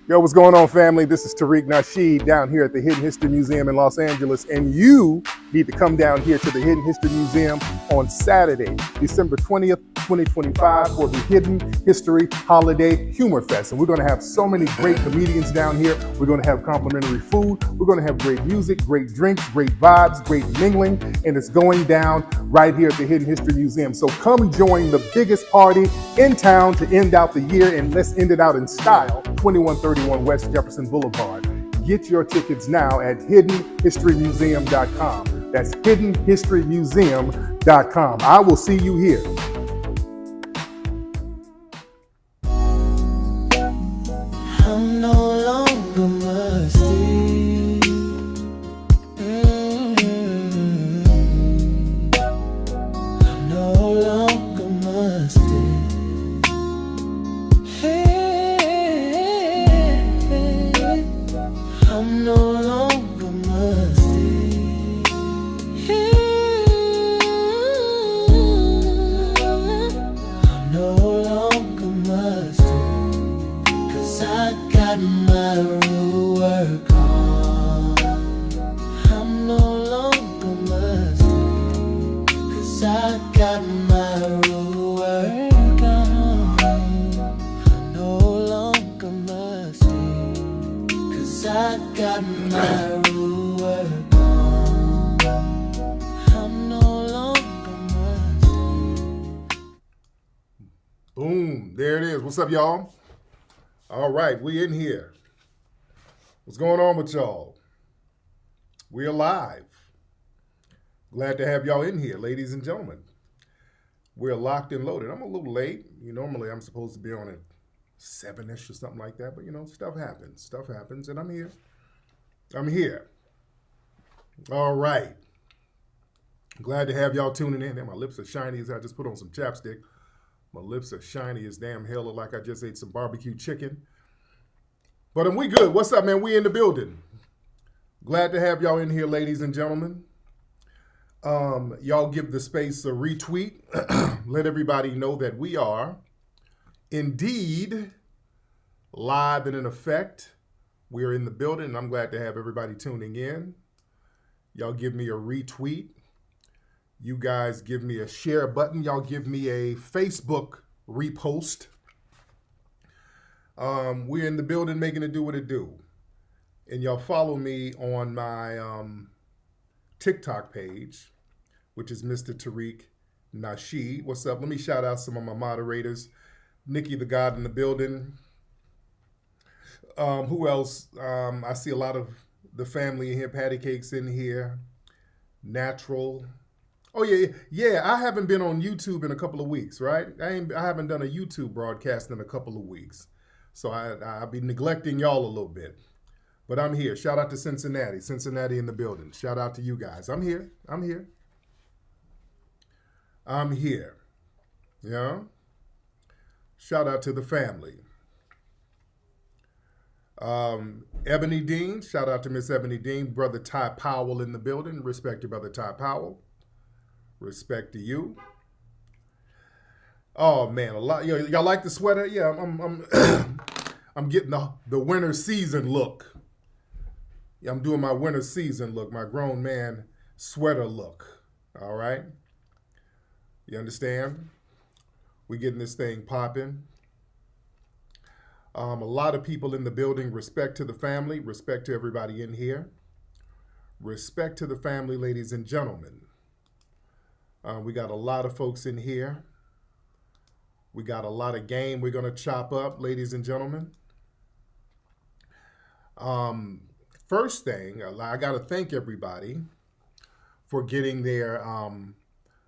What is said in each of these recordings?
Yo, what's going on, family? This is Tariq Nasheed down here at the Hidden History Museum in Los Angeles, and you need to come down here to the Hidden History Museum on Saturday, December 20th, 2025 for the Hidden History Holiday Humor Fest. And we're going to have so many great comedians down here. We're going to have complimentary food. We're going to have great music, great drinks, great vibes, great mingling, and it's going down right here at the Hidden History Museum. So come join the biggest party in town to end out the year, and let's end it out in style. 2131 West Jefferson Boulevard. Get your tickets now at hiddenhistorymuseum.com. That's hiddenhistorymuseum.com. I will see you here. I'm no longer musty. I'm no longer musty. I'm no longer musty. I'm no longer musty. 'Cause I got my real work on. I'm no longer musty. 'Cause I got my real work on. I'm no longer musty. 'Cause I got my real work on. I'm no longer musty. Boom. There it is. What's up, y'all? All right, we in here. What's going on with y'all? We're alive. Glad to have y'all in here, ladies and gentlemen. We're locked and loaded. I'm a little late. Normally I'm supposed to be on at 7-ish or something like that, but stuff happens. Stuff happens, and I'm here. I'm here. All right. Glad to have y'all tuning in. And my lips are shiny as I just put on some chapstick. My lips are shiny as damn hell, look like I just ate some barbecue chicken. But we good. What's up, man? We in the building. Glad to have y'all in here, ladies and gentlemen. Y'all give the space a retweet. Let everybody know that we are indeed live and in effect. We're in the building, and I'm glad to have everybody tuning in. Y'all give me a retweet. You guys give me a share button. Y'all give me a Facebook repost. We're in the building making it do what it do. And y'all follow me on my TikTok page, which is Mr. Tariq Nasheed. What's up? Let me shout out some of my moderators. Nikki the God in the building. Who else? I see a lot of the family in here. Patty Cake's in here. Natural. Oh yeah. I haven't been on YouTube in a couple of weeks, right? I haven't done a YouTube broadcast in a couple of weeks, so I'll be neglecting y'all a little bit. But I'm here. Shout out to Cincinnati. Cincinnati in the building. Shout out to you guys. I'm here. Yeah. Shout out to the family. Ebony Dean. Shout out to Miss Ebony Dean. Brother Ty Powell in the building. Respect to Brother Ty Powell. Respect to you. Oh man, a lot. Y'all like the sweater? Yeah, I'm I'm getting the winter season look. Yeah, I'm doing my winter season look, my grown man sweater look. All right. You understand? We getting this thing popping. A lot of people in the building. Respect to the family. Respect to everybody in here. Respect to the family, ladies and gentlemen. We got a lot of folks in here. We got a lot of game we're going to chop up, ladies and gentlemen. First thing, I got to thank everybody for getting their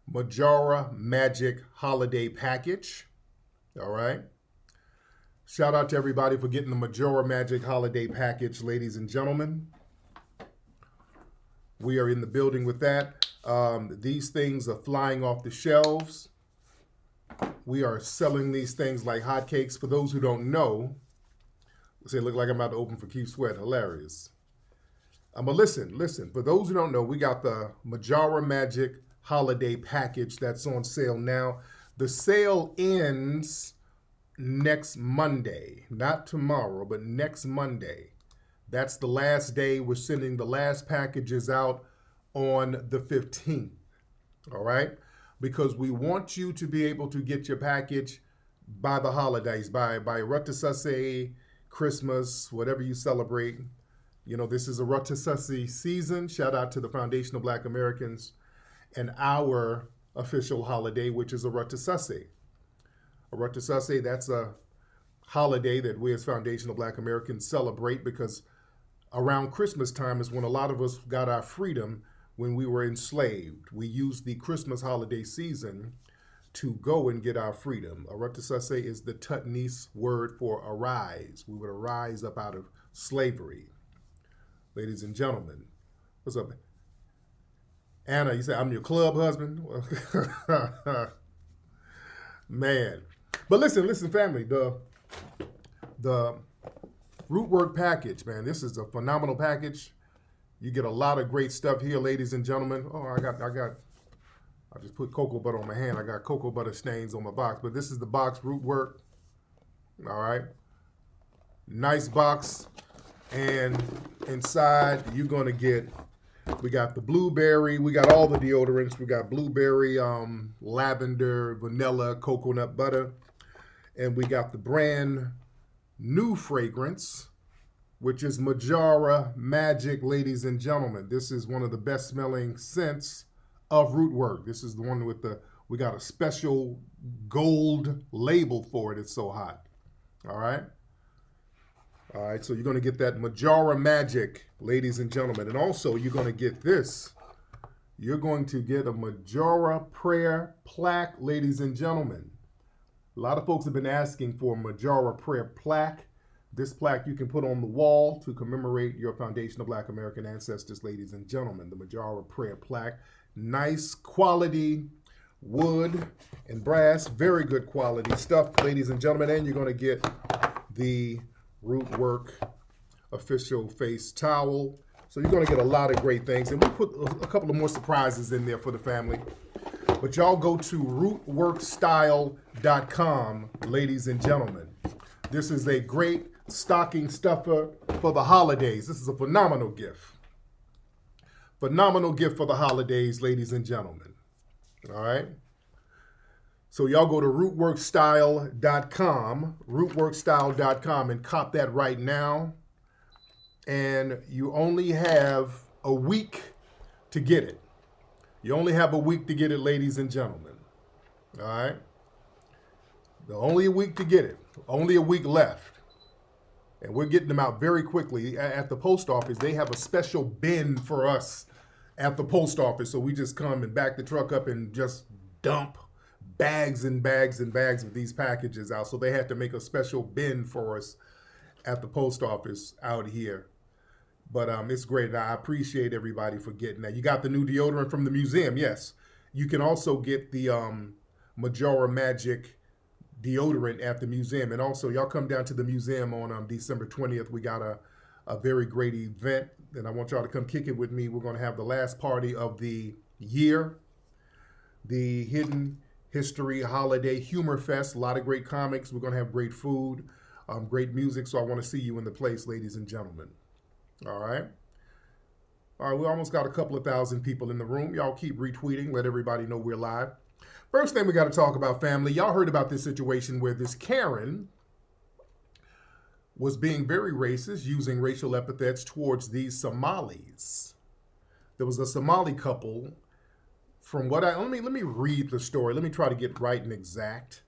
Majora Magic Holiday Package. All right. Shout out to everybody for getting the Majora Magic Holiday Package, ladies and gentlemen. We are in the building with that. These things are flying off the shelves. We are selling these things like hotcakes. For those who don't know, say, look like I'm about to open for Keith Sweat. Hilarious. But listen. For those who don't know, we got the Majora Magic Holiday Package that's on sale now. The sale ends next Monday, not tomorrow, but next Monday. That's the last day. We're sending the last packages out on the 15th. All right? Because we want you to be able to get your package by the holidays, by Rotasase, Christmas, whatever you celebrate. You know, this is a Rotasase season. Shout out to the Foundation of Black Americans and our official holiday, which is a Rotasase. A Rotasase, that's a holiday that we as Foundation of Black Americans celebrate because around Christmas time is when a lot of us got our freedom when we were enslaved. We used the Christmas holiday season to go and get our freedom. A Rotasase is the Tutnese word for arise. We would arise up out of slavery. Ladies and gentlemen, what's up? Anna, you say I'm your club husband? Man. But listen, family, the Rootwork package, man, this is a phenomenal package. You get a lot of great stuff here, ladies and gentlemen. Oh, I just put cocoa butter on my hand. I got cocoa butter stains on my box, but this is the box, Rootwork. All right. Nice box. And inside, you're going to get, we got the blueberry. We got all the deodorants. We got blueberry, lavender, vanilla, coconut butter. And we got the brand new fragrance, which is Majara Magic, ladies and gentlemen. This is one of the best smelling scents of Rootwork. This is the one with we got a special gold label for it. It's so hot. All right. All right. So you're going to get that Majara Magic, ladies and gentlemen. And also you're going to get this. You're going to get a Majara Prayer plaque, ladies and gentlemen. A lot of folks have been asking for a Majara Prayer plaque. This plaque you can put on the wall to commemorate your Foundation of Black American ancestors, ladies and gentlemen. The Majara Prayer plaque. Nice quality wood and brass. Very good quality stuff, ladies and gentlemen. And you're going to get the Rootwork official face towel. So you're going to get a lot of great things. And we put a couple of more surprises in there for the family. But y'all go to rootworkstyle.com, ladies and gentlemen. This is a great stocking stuffer for the holidays. This is a phenomenal gift. Phenomenal gift for the holidays, ladies and gentlemen. All right. So y'all go to rootworkstyle.com, and cop that right now. And you only have a week to get it. You only have a week to get it, ladies and gentlemen. All right? Only a week to get it. Only a week left. And we're getting them out very quickly. At the post office, they have a special bin for us at the post office. So we just come and back the truck up and just dump bags and bags and bags of these packages out. So they had to make a special bin for us at the post office out here. But it's great, and I appreciate everybody for getting that. You got the new deodorant from the museum, yes. You can also get the Majara Magic deodorant at the museum. And also, y'all come down to the museum on December 20th. We got a very great event, and I want y'all to come kick it with me. We're going to have the last party of the year, the Hidden History Holiday Humor Fest. A lot of great comics. We're going to have great food, great music. So I want to see you in the place, ladies and gentlemen. All right. All right, we almost got a couple of thousand people in the room. Y'all keep retweeting. Let everybody know we're live. First thing we got to talk about, family. Y'all heard about this situation where this Karen was being very racist, using racial epithets towards these Somalis. There was a Somali couple. From what let me read the story. Let me try to get right and exact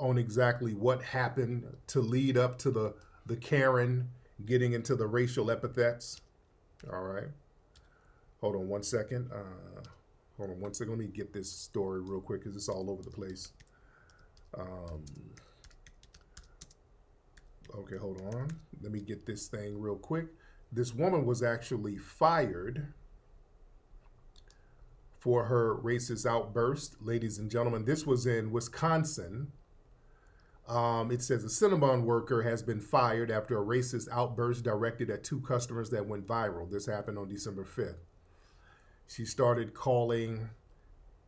on exactly what happened to lead up to the Karen getting into the racial epithets. All right. Hold on one second. Let me get this story real quick because it's all over the place. Okay, hold on. Let me get this thing real quick. This woman was actually fired for her racist outburst. Ladies and gentlemen, this was in Wisconsin. It says a Cinnabon worker has been fired after a racist outburst directed at two customers that went viral. This happened on December 5th. She started calling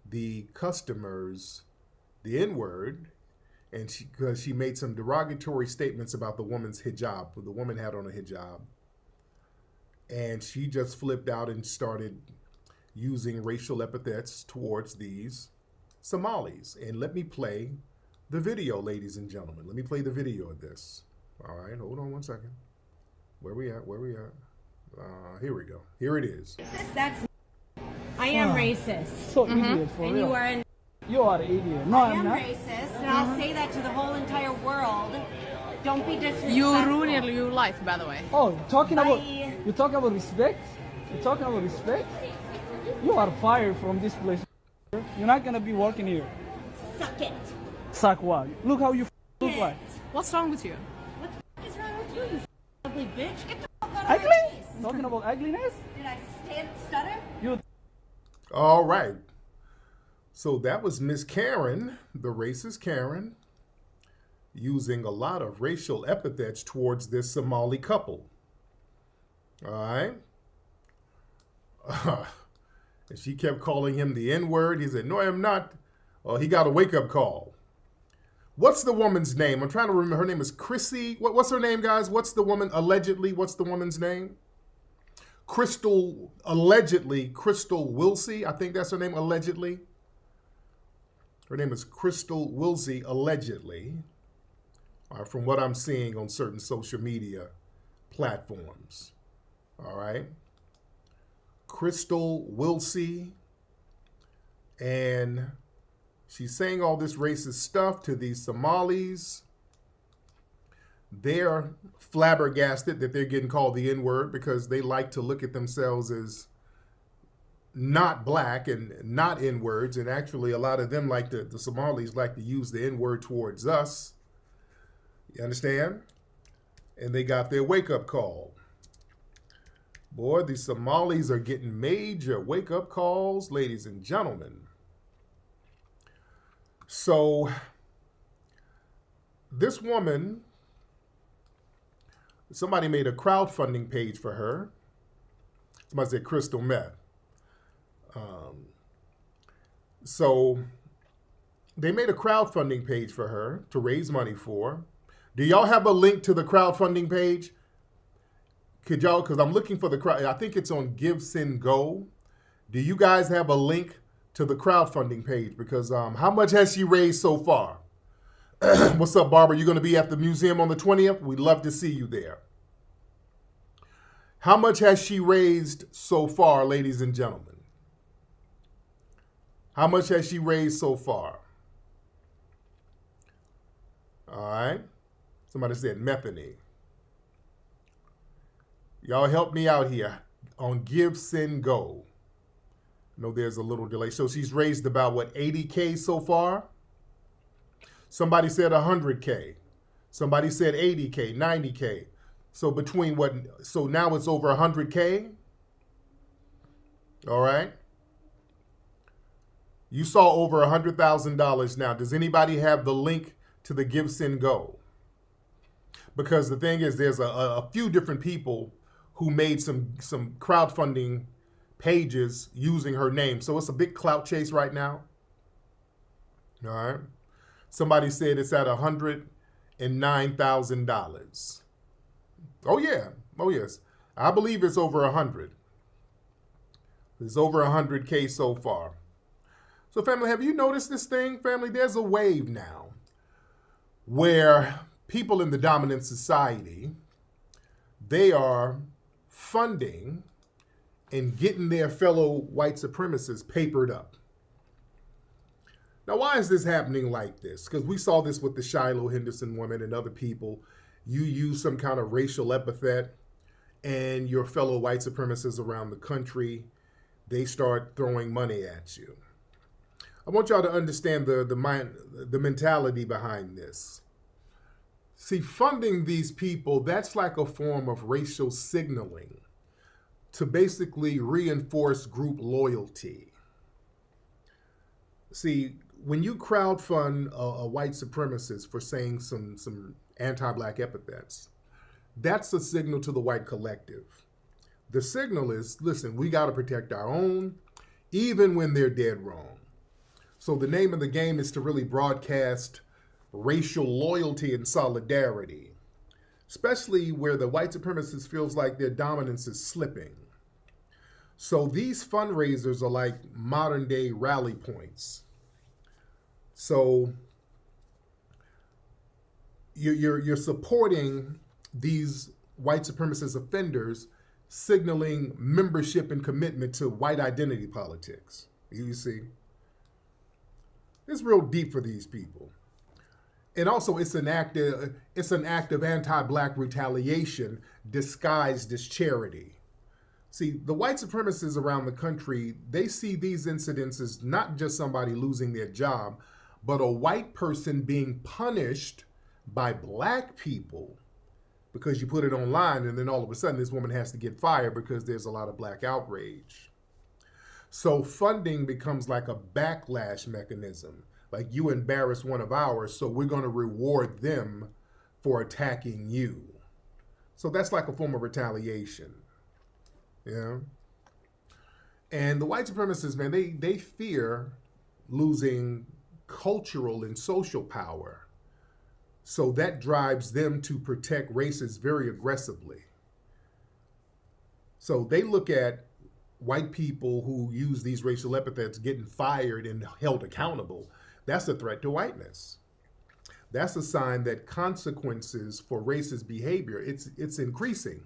the customers the N-word and because she made some derogatory statements about the woman's hijab. The woman had on a hijab, and she just flipped out and started using racial epithets towards these Somalis. And let me play the video, ladies and gentlemen. Let me play the video of this. All right, hold on one second. Where we at? Where we at? Here we go. Here it is. That's I am racist. So idiot for And real. you are an You are an idiot. No, I I'm am not. racist, and I'll say that to the whole entire world. Don't be disrespectful. You ruin your life, by the way. Oh, talking about Bye. you talking about respect? You talking about respect? You are fired from this place. You're not gonna be working here. Suck it. Suck what? Look how you look like. What's wrong with you? What the f is wrong with you, you ugly bitch? Get the fuck out of Ugly? my face. Talking about ugliness? Did I stutter? You All right. So that was Miss Karen, the racist Karen, using a lot of racial epithets towards this Somali couple. All right. And she kept calling him the N-word. He said, no, I'm not. He got a wake-up call. What's the woman's name? I'm trying to remember. Her name is Chrissy. What's her name, guys? What's the woman, allegedly, what's the woman's name? Crystal, allegedly, Crystal Wilsey. I think that's her name, allegedly. Her name is Crystal Wilsey, allegedly, from what I'm seeing on certain social media platforms. All right. Crystal Wilsey. And she's saying all this racist stuff to these Somalis. They're flabbergasted that they're getting called the N-word because they like to look at themselves as not black and not N-words. And actually, a lot of them like the Somalis like to use the N-word towards us. You understand? And they got their wake-up call. Boy, the Somalis are getting major wake-up calls, ladies and gentlemen. So, this woman, somebody made a crowdfunding page for her. Somebody said crystal meth. So, they made a crowdfunding page for her to raise money for. Do y'all have a link to the crowdfunding page? Could y'all, because I'm looking for the crowd, I think it's on Give, Send, Go. Do you guys have a link to the crowdfunding page? Because how much has she raised so far? What's up, Barbara? You going to be at the museum on the 20th? We'd love to see you there. How much has she raised so far, ladies and gentlemen? How much has she raised so far? All right. Somebody said methane. Y'all help me out here on Give, Send, Go. I know there's a little delay. So she's raised about, what, 80K so far? Somebody said 100K. Somebody said 80K, 90K. So between what, so now it's over 100K? All right. You saw over $100,000 now. Does anybody have the link to the Give, Send, Go? Because the thing is, there's a few different people who made some crowdfunding pages using her name. So it's a big clout chase right now. All right. Somebody said it's at $109,000. Oh, yeah. Oh, yes. I believe it's over 100. It's over 100K so far. So, family, have you noticed this thing, family? There's a wave now where people in the dominant society, they are funding and getting their fellow white supremacists papered up. Now, why is this happening like this? Because we saw this with the Shiloh Henderson woman and other people. You use some kind of racial epithet, and your fellow white supremacists around the country, they start throwing money at you. I want y'all to understand the mentality behind this. See, funding these people, that's like a form of racial signaling to basically reinforce group loyalty. See, when you crowdfund a white supremacist for saying some anti-black epithets, that's a signal to the white collective. The signal is, listen, we got to protect our own, even when they're dead wrong. So the name of the game is to really broadcast racial loyalty and solidarity, especially where the white supremacist feels like their dominance is slipping. So these fundraisers are like modern day rally points. So you're supporting these white supremacist offenders, signaling membership and commitment to white identity politics. You see, it's real deep for these people. And also, it's an act of anti-black retaliation disguised as charity. See, the white supremacists around the country, they see these incidents as not just somebody losing their job, but a white person being punished by black people because you put it online, and then all of a sudden this woman has to get fired because there's a lot of black outrage. So funding becomes like a backlash mechanism. Like, you embarrass one of ours, so we're going to reward them for attacking you. So that's like a form of retaliation. Yeah. And the white supremacists, man, they fear losing cultural and social power. So that drives them to protect races very aggressively. So they look at white people who use these racial epithets getting fired and held accountable. That's a threat to whiteness. That's a sign that consequences for racist behavior, it's increasing.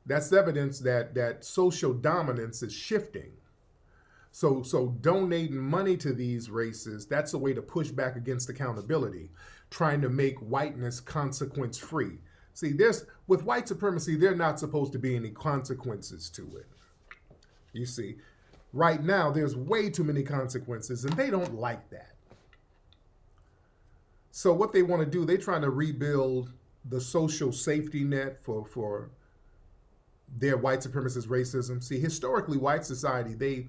That's evidence that social dominance is shifting. So donating money to these races, that's a way to push back against accountability, trying to make whiteness consequence free. See, with white supremacy, there are not supposed to be any consequences to it. You see, right now, there's way too many consequences, and they don't like that. So what they want to do, they're trying to rebuild the social safety net for their white supremacist racism. See, historically, white society,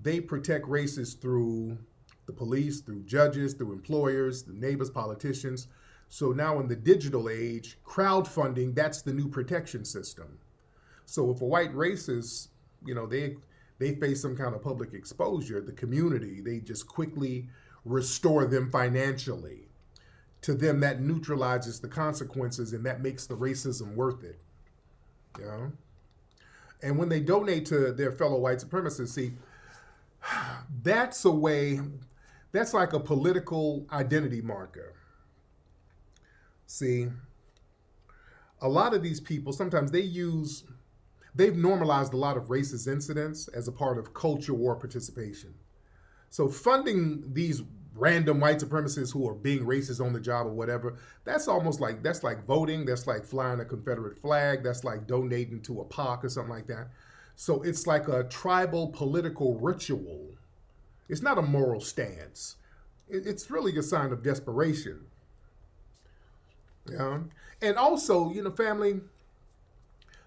they protect races through the police, through judges, through employers, the neighbors, politicians. So now in the digital age, crowdfunding, that's the new protection system. So if a white racist, they face some kind of public exposure, the community, they just quickly restore them financially. To them, that neutralizes the consequences, and that makes the racism worth it. And when they donate to their fellow white supremacists, see, that's a way, that's like a political identity marker. See, a lot of these people, sometimes they've normalized a lot of racist incidents as a part of culture war participation. So funding these random white supremacists who are being racist on the job or whatever, that's like voting, that's like flying a Confederate flag, that's like donating to a POC or something like that. So it's like a tribal political ritual. It's not a moral stance. It's really a sign of desperation. And also, family,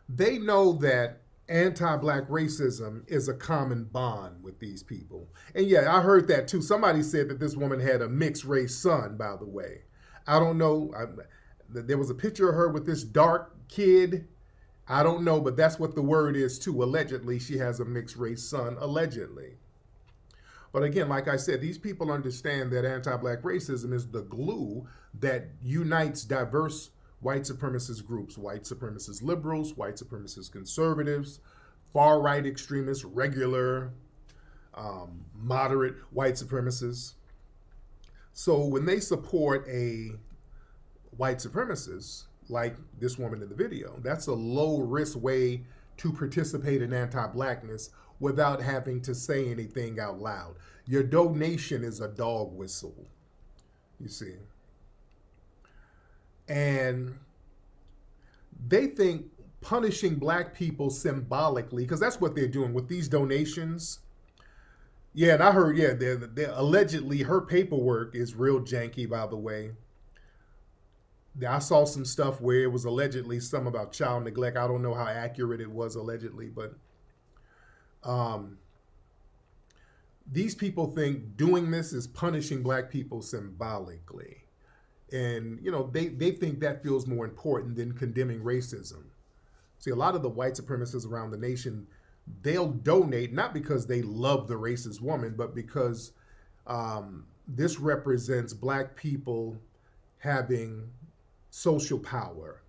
they know that anti-black racism is a common bond with these people. And yeah, I heard that too. Somebody said that this woman had a mixed race son, by the way. I don't know. There was a picture of her with this dark kid. I don't know, but that's what the word is too. Allegedly, she has a mixed race son, allegedly. But again, like I said, these people understand that anti-black racism is the glue that unites diverse white supremacist groups, white supremacist liberals, white supremacist conservatives, far-right extremists, regular, moderate white supremacists. So when they support a white supremacist, like this woman in the video, that's a low-risk way to participate in anti-blackness without having to say anything out loud. Your donation is a dog whistle, you see. And they think punishing black people symbolically, because that's what they're doing with these donations. Yeah, and I heard, they're allegedly her paperwork is real janky, by the way. I saw some stuff where it was allegedly some about child neglect. I don't know how accurate it was allegedly, but these people think doing this is punishing black people symbolically. And, they think that feels more important than condemning racism. See, a lot of the white supremacists around the nation, they'll donate not because they love the racist woman, but because this represents black people having social power.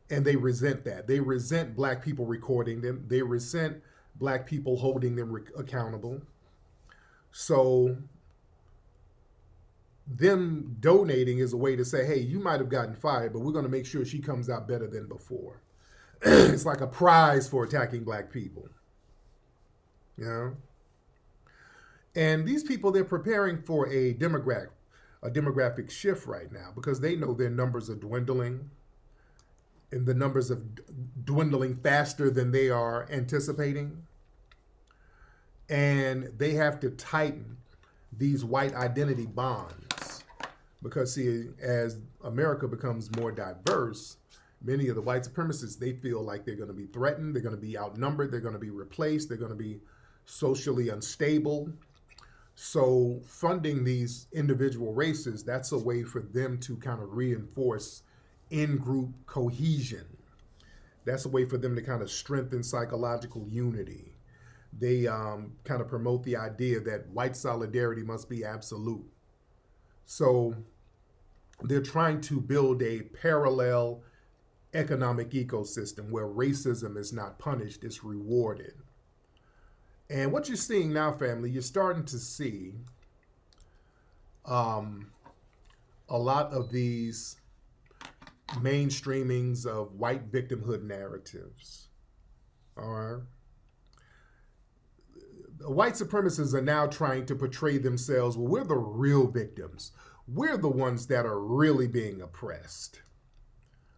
And they resent that. They resent black people recording them. They resent black people holding them accountable. So them donating is a way to say, hey, you might have gotten fired, but we're going to make sure she comes out better than before. It's like a prize for attacking black people. You know? And these people, they're preparing for a demographic shift right now because they know their numbers are dwindling, and the numbers are dwindling faster than they are anticipating. And they have to tighten these white identity bonds because, see, as America becomes more diverse, many of the white supremacists, they feel like they're going to be threatened, they're going to be outnumbered, they're going to be replaced, they're going to be socially unstable. So funding these individual races, that's a way for them to kind of reinforce in-group cohesion. That's a way for them to kind of strengthen psychological unity. They kind of promote the idea that white solidarity must be absolute. So they're trying to build a parallel economic ecosystem where racism is not punished, it's rewarded. And what you're seeing now, family, you're starting to see a lot of these mainstreamings of white victimhood narratives. All right. The white supremacists are now trying to portray themselves, well, we're the real victims. We're the ones that are really being oppressed.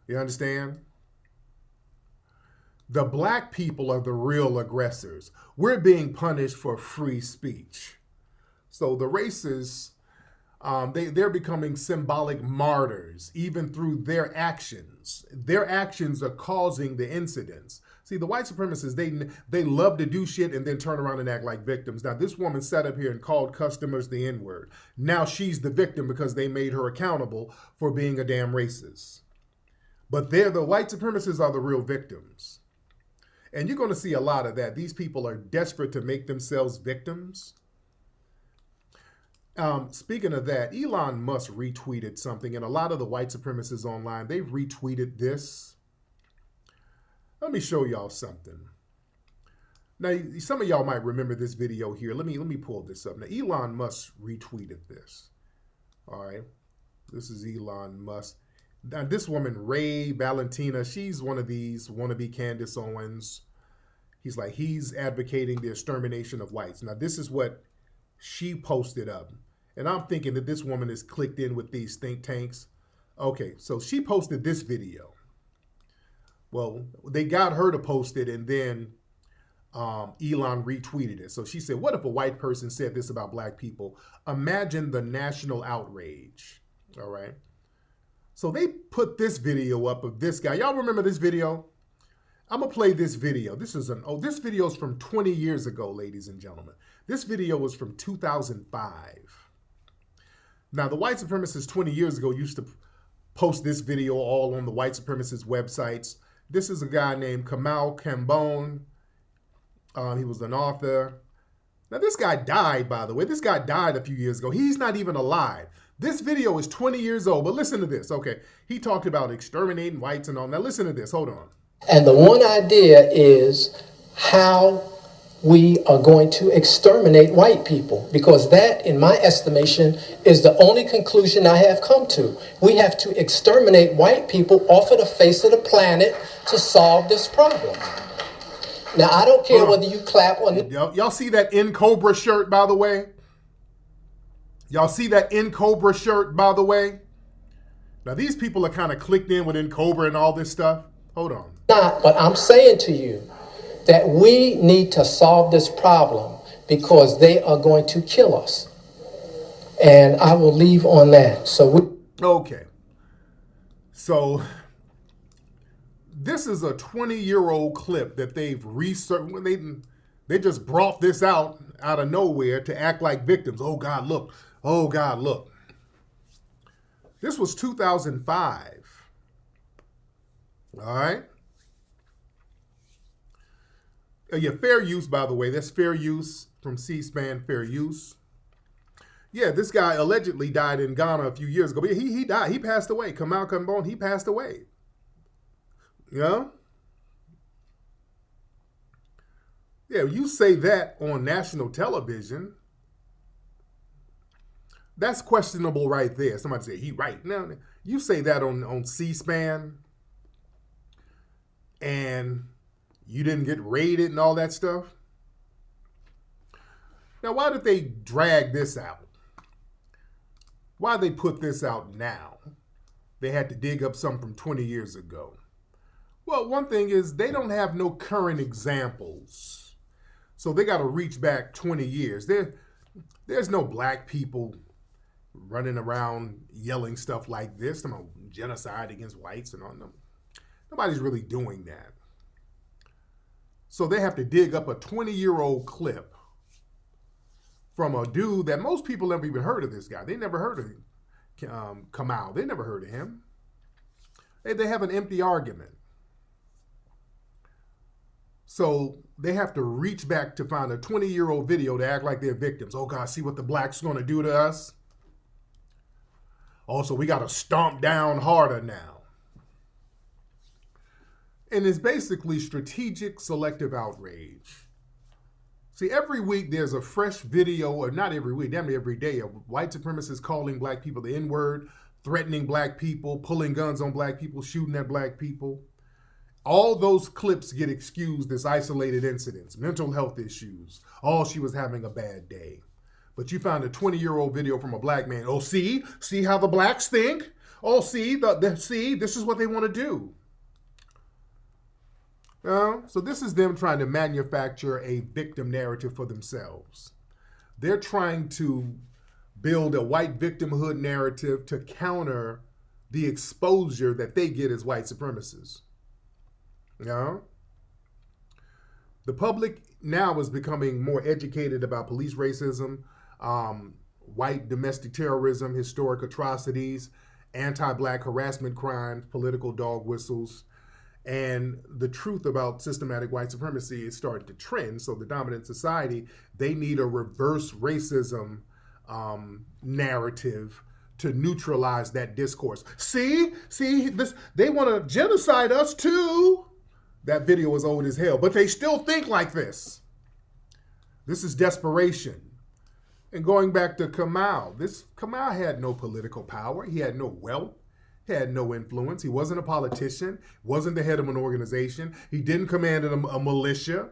You understand? The black people are the real aggressors. We're being punished for free speech. So the racists, they're becoming symbolic martyrs, even through their actions. Their actions are causing the incidents. See, the white supremacists, they love to do shit and then turn around and act like victims. Now, this woman sat up here and called customers the N-word. Now she's the victim because they made her accountable for being a damn racist. But the white supremacists are the real victims. And you're going to see a lot of that. These people are desperate to make themselves victims. Speaking of that, Elon Musk retweeted something, and a lot of the white supremacists online, they've retweeted this. Let me show y'all something. Now, some of y'all might remember this video here. Let me pull this up. Now, Elon Musk retweeted this. All right. This is Elon Musk. Now, this woman, Ray Valentina, she's one of these wannabe Candace Owens. He's advocating the extermination of whites. Now, this is what she posted up. And I'm thinking that this woman is clicked in with these think tanks. Okay, so she posted this video. Well, they got her to post it, and then Elon retweeted it. So she said, what if a white person said this about black people? Imagine the national outrage. All right. So they put this video up of this guy. Y'all remember this video? I'm gonna play this video. This video is from 20 years ago, ladies and gentlemen. This video was from 2005. Now, the white supremacists 20 years ago used to post this video all on the white supremacist websites. This is a guy named Kamal Cambone. He was an author. Now, this guy died, by the way. This guy died a few years ago. He's not even alive. This video is 20 years old, but listen to this. Okay, he talked about exterminating whites and all. Now, listen to this. Hold on. And the one idea is how we are going to exterminate white people, because that, in my estimation, is the only conclusion I have come to. We have to exterminate white people off of the face of the planet to solve this problem. Now, I don't care whether you clap or not. Y'all see that In Cobra shirt, by the way? Y'all see that In Cobra shirt, by the way? Now, these people are kind of clicked in with In Cobra and all this stuff. Hold on. Not, but I'm saying to you that we need to solve this problem because they are going to kill us. And I will leave on that. Okay. So this is a 20-year-old clip that they've researched. They just brought this out of nowhere to act like victims. Oh, God, look. Oh, God, look. This was 2005. All right. Yeah, fair use, by the way. That's fair use from C-SPAN, fair use. Yeah, this guy allegedly died in Ghana a few years ago. But he died. He passed away. Kamal Kambon, he passed away. Yeah? Yeah, you say that on national television, that's questionable right there. Somebody say, he right. Now, you say that on C-SPAN and you didn't get raided and all that stuff. Now, why did they drag this out? Why they put this out now? They had to dig up something from 20 years ago. Well, one thing is they don't have no current examples. So they got to reach back 20 years. There's no black people running around yelling stuff like this, about genocide against whites and all them. Nobody's really doing that. So they have to dig up a 20-year-old clip from a dude that most people never even heard of this guy. They never heard of him. Kamal. They never heard of him. They have an empty argument. So they have to reach back to find a 20-year-old video to act like they're victims. Oh, God, see what the blacks going to do to us? Also, we got to stomp down harder now. And it's basically strategic selective outrage. See, every week there's a fresh video, or not every week, damn near every day, of white supremacists calling black people the N-word, threatening black people, pulling guns on black people, shooting at black people. All those clips get excused as isolated incidents, mental health issues. Oh, she was having a bad day. But you found a 20-year-old video from a black man. Oh, see how the blacks think? Oh, see, this is what they want to do. So this is them trying to manufacture a victim narrative for themselves. They're trying to build a white victimhood narrative to counter the exposure that they get as white supremacists. The public now is becoming more educated about police racism, white domestic terrorism, historic atrocities, anti-black harassment crimes, political dog whistles. And the truth about systematic white supremacy is starting to trend. So the dominant society, they need a reverse racism narrative to neutralize that discourse. See this, they want to genocide us too. That video is old as hell, but they still think like this. This is desperation. And going back to Kamal, Kamal had no political power. He had no wealth. He had no influence. He wasn't a politician. Wasn't the head of an organization. He didn't command a militia.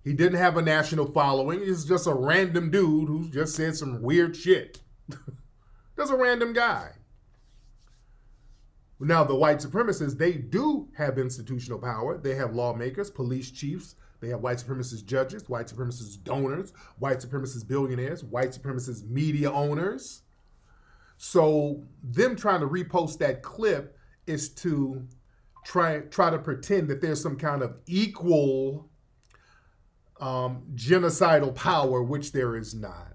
He didn't have a national following. He's just a random dude who just said some weird shit. Just a random guy. Now, the white supremacists, they do have institutional power. They have lawmakers, police chiefs. They have white supremacist judges, white supremacist donors, white supremacist billionaires, white supremacist media owners. So them trying to repost that clip is to try to pretend that there's some kind of equal genocidal power, which there is not.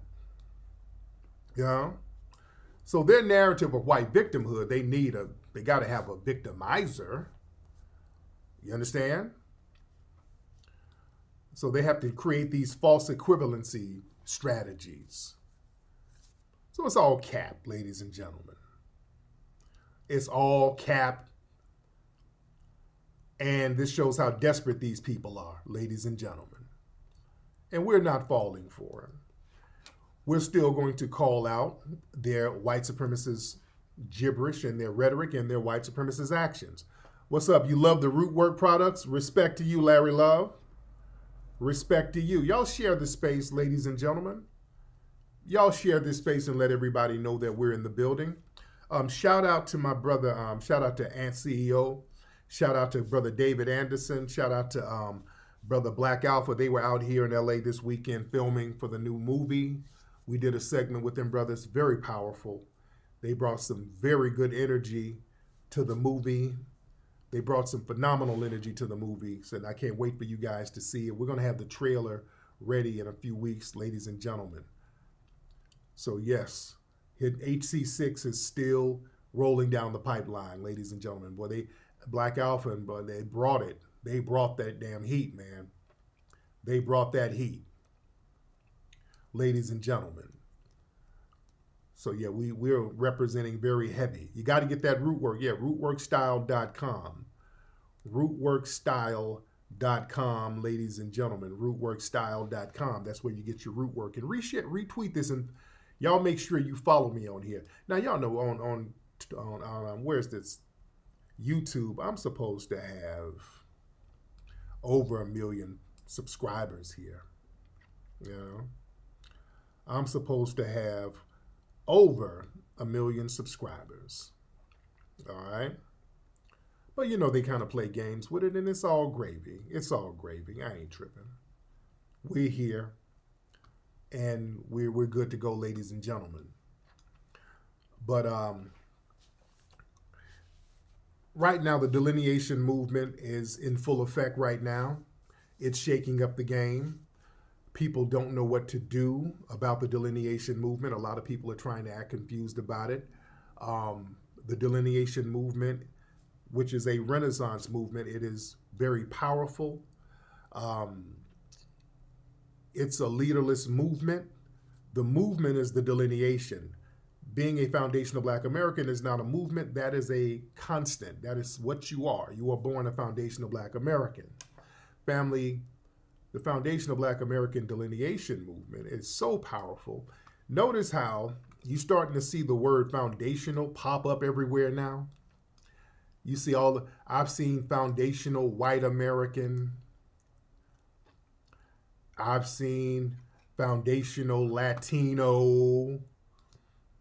So their narrative of white victimhood, they got to have a victimizer. You understand? So they have to create these false equivalency strategies. So it's all cap, ladies and gentlemen. It's all cap. And this shows how desperate these people are, ladies and gentlemen. And we're not falling for them. We're still going to call out their white supremacist gibberish and their rhetoric and their white supremacist actions. What's up? You love the Rootwork products? Respect to you, Larry Love. Respect to you. Y'all share this space, ladies and gentlemen. Y'all share this space and let everybody know that we're in the building. Shout out to my brother. Shout out to Ant CEO. Shout out to brother David Anderson. Shout out to brother Black Alpha. They were out here in LA this weekend filming for the new movie. We did a segment with them brothers. Very powerful. They brought some very good energy to the movie. They brought some phenomenal energy to the movie. So I can't wait for you guys to see it. We're going to have the trailer ready in a few weeks, ladies and gentlemen. So yes, HC6 is still rolling down the pipeline, ladies and gentlemen. Boy, Black Alpha, and they brought it. They brought that damn heat, man. They brought that heat, ladies and gentlemen. So yeah, we're representing very heavy. You got to get that root work. Yeah, rootworkstyle.com. Rootworkstyle.com, ladies and gentlemen. Rootworkstyle.com. That's where you get your root work. And retweet this, and y'all make sure you follow me on here. Now y'all know on where's this? YouTube, I'm supposed to have over 1 million subscribers here. You know, I'm supposed to have over 1 million subscribers. All right. But you know, they kind of play games with it, and it's all gravy. It's all gravy. I ain't tripping. We're here, and we're good to go, ladies and gentlemen. But right now, the delineation movement is in full effect right now. It's shaking up the game. People don't know what to do about the delineation movement. A lot of people are trying to act confused about it. The delineation movement, which is a Renaissance movement, it is very powerful. It's a leaderless movement. The movement is the delineation. Being a foundational Black American is not a movement. That is a constant. That is what you are. You are born a foundational Black American. Family, the foundational Black American delineation movement is so powerful. Notice how you're starting to see the word foundational pop up everywhere now. You see I've seen foundational white American. I've seen foundational Latino.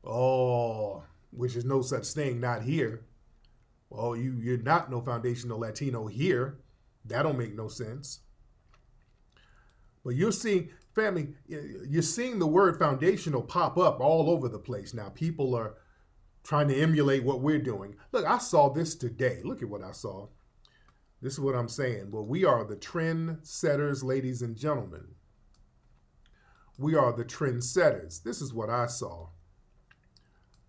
Oh, which is no such thing, not here. Well, you're not no foundational Latino here. That don't make no sense. But you're seeing, family, you're seeing the word foundational pop up all over the place now. People are trying to emulate what we're doing. Look, I saw this today. Look at what I saw. This is what I'm saying. Well, we are the trend setters, ladies and gentlemen. We are the trend setters. This is what I saw.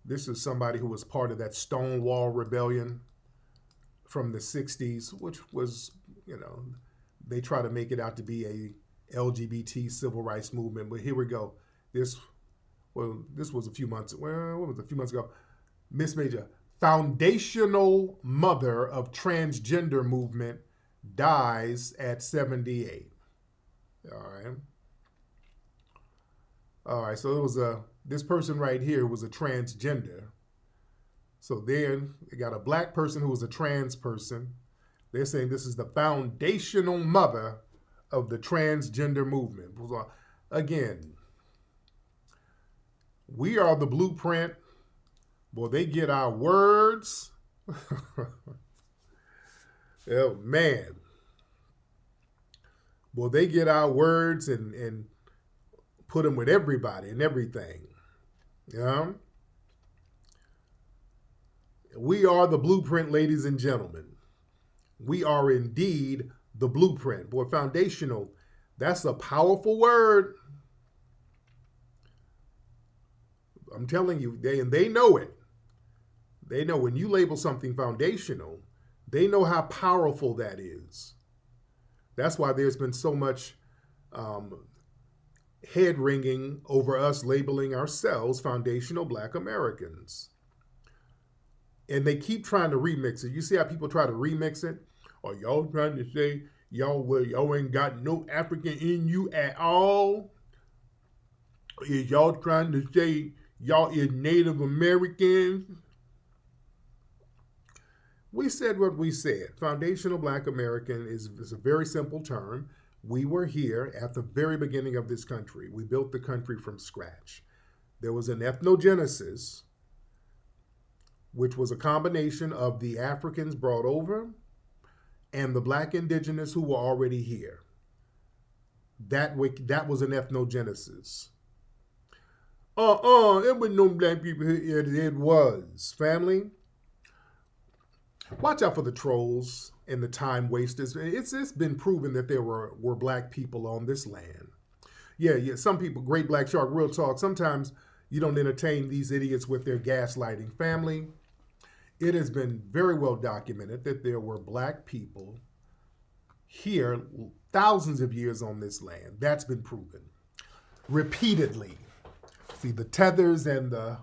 This is somebody who was part of that Stonewall Rebellion from the 60s, which was, you know, they try to make it out to be a LGBT civil rights movement. But here we go. This was a few months, well, what was it, a few months ago? Miss Major, foundational mother of transgender movement dies at 78. All right, so it was this person right here was a transgender. So then they got a Black person who was a trans person. They're saying this is the foundational mother of the transgender movement. Again, we are the blueprint. Boy, they get our words. Oh, man. Boy, they get our words and put them with everybody and everything. You know? We are the blueprint, ladies and gentlemen. We are indeed the blueprint. Boy, foundational, that's a powerful word. I'm telling you, they know it. They know when you label something foundational, they know how powerful that is. That's why there's been so much head wringing over us labeling ourselves foundational Black Americans. And they keep trying to remix it. You see how people try to remix it? Or y'all trying to say y'all ain't got no African in you at all? Is y'all trying to say y'all is Native Americans? We said what we said. Foundational Black American is a very simple term. We were here at the very beginning of this country. We built the country from scratch. There was an ethnogenesis, which was a combination of the Africans brought over and the Black indigenous who were already here. That was an ethnogenesis. It was no Black people here. It was, family. Watch out for the trolls and the time wasters. It's been proven that there were Black people on this land. Yeah, some people, Great Black Shark, real talk, sometimes you don't entertain these idiots with their gaslighting. Family, it has been very well documented that there were Black people here thousands of years on this land. That's been proven repeatedly. See, the tethers and the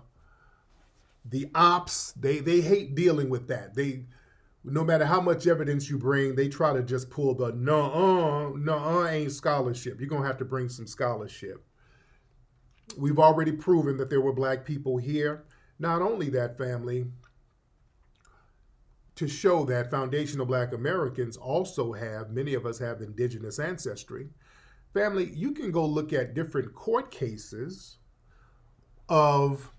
the ops, they hate dealing with that. No matter how much evidence you bring, they try to just pull the no, ain't scholarship. You're going to have to bring some scholarship. We've already proven that there were black people here. Not only that, family, to show that foundational black Americans also have, many of us have indigenous ancestry. Family, you can go look at different court cases of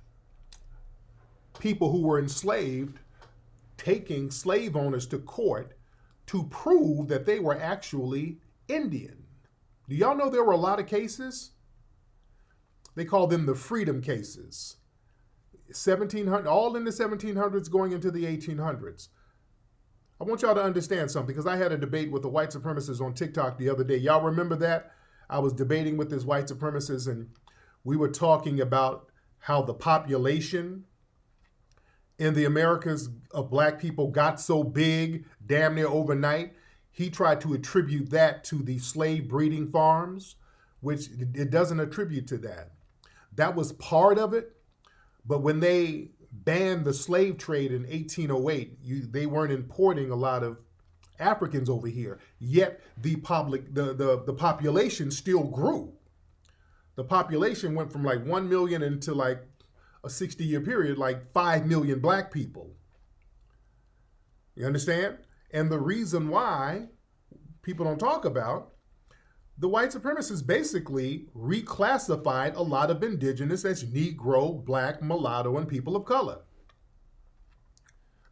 people who were enslaved taking slave owners to court to prove that they were actually Indian. Do y'all know there were a lot of cases? They call them the freedom cases. 1700, all in the 1700s going into the 1800s. I want y'all to understand something, because I had a debate with the white supremacists on TikTok the other day. Y'all remember that? I was debating with this white supremacist, and we were talking about how the population in the Americas of black people got so big damn near overnight. He tried to attribute that to the slave breeding farms, which it doesn't attribute to that. That was part of it, but when they banned the slave trade in 1808, they weren't importing a lot of Africans over here, yet the population still grew. The population went from like 1 million into like a 60-year period, like 5 million black people. You understand? And the reason why people don't talk about, the white supremacists basically reclassified a lot of indigenous as Negro, black, mulatto, and people of color.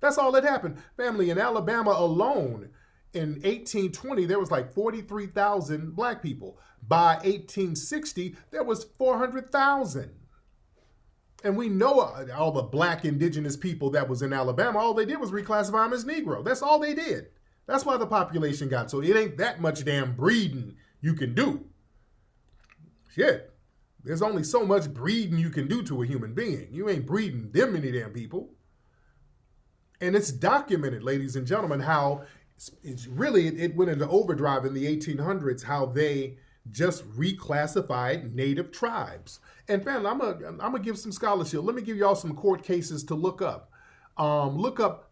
That's all that happened. Family, in Alabama alone, in 1820, there was like 43,000 black people. By 1860, there was 400,000. And we know all the black indigenous people that was in Alabama, all they did was reclassify them as Negro. That's all they did. That's why the population got so. It ain't that much damn breeding you can do. Shit. There's only so much breeding you can do to a human being. You ain't breeding them many damn people. And it's documented, ladies and gentlemen, how it went into overdrive in the 1800s, how they just reclassified native tribes. And family, I'm gonna give some scholarship. Let me give y'all some court cases to look up. Look up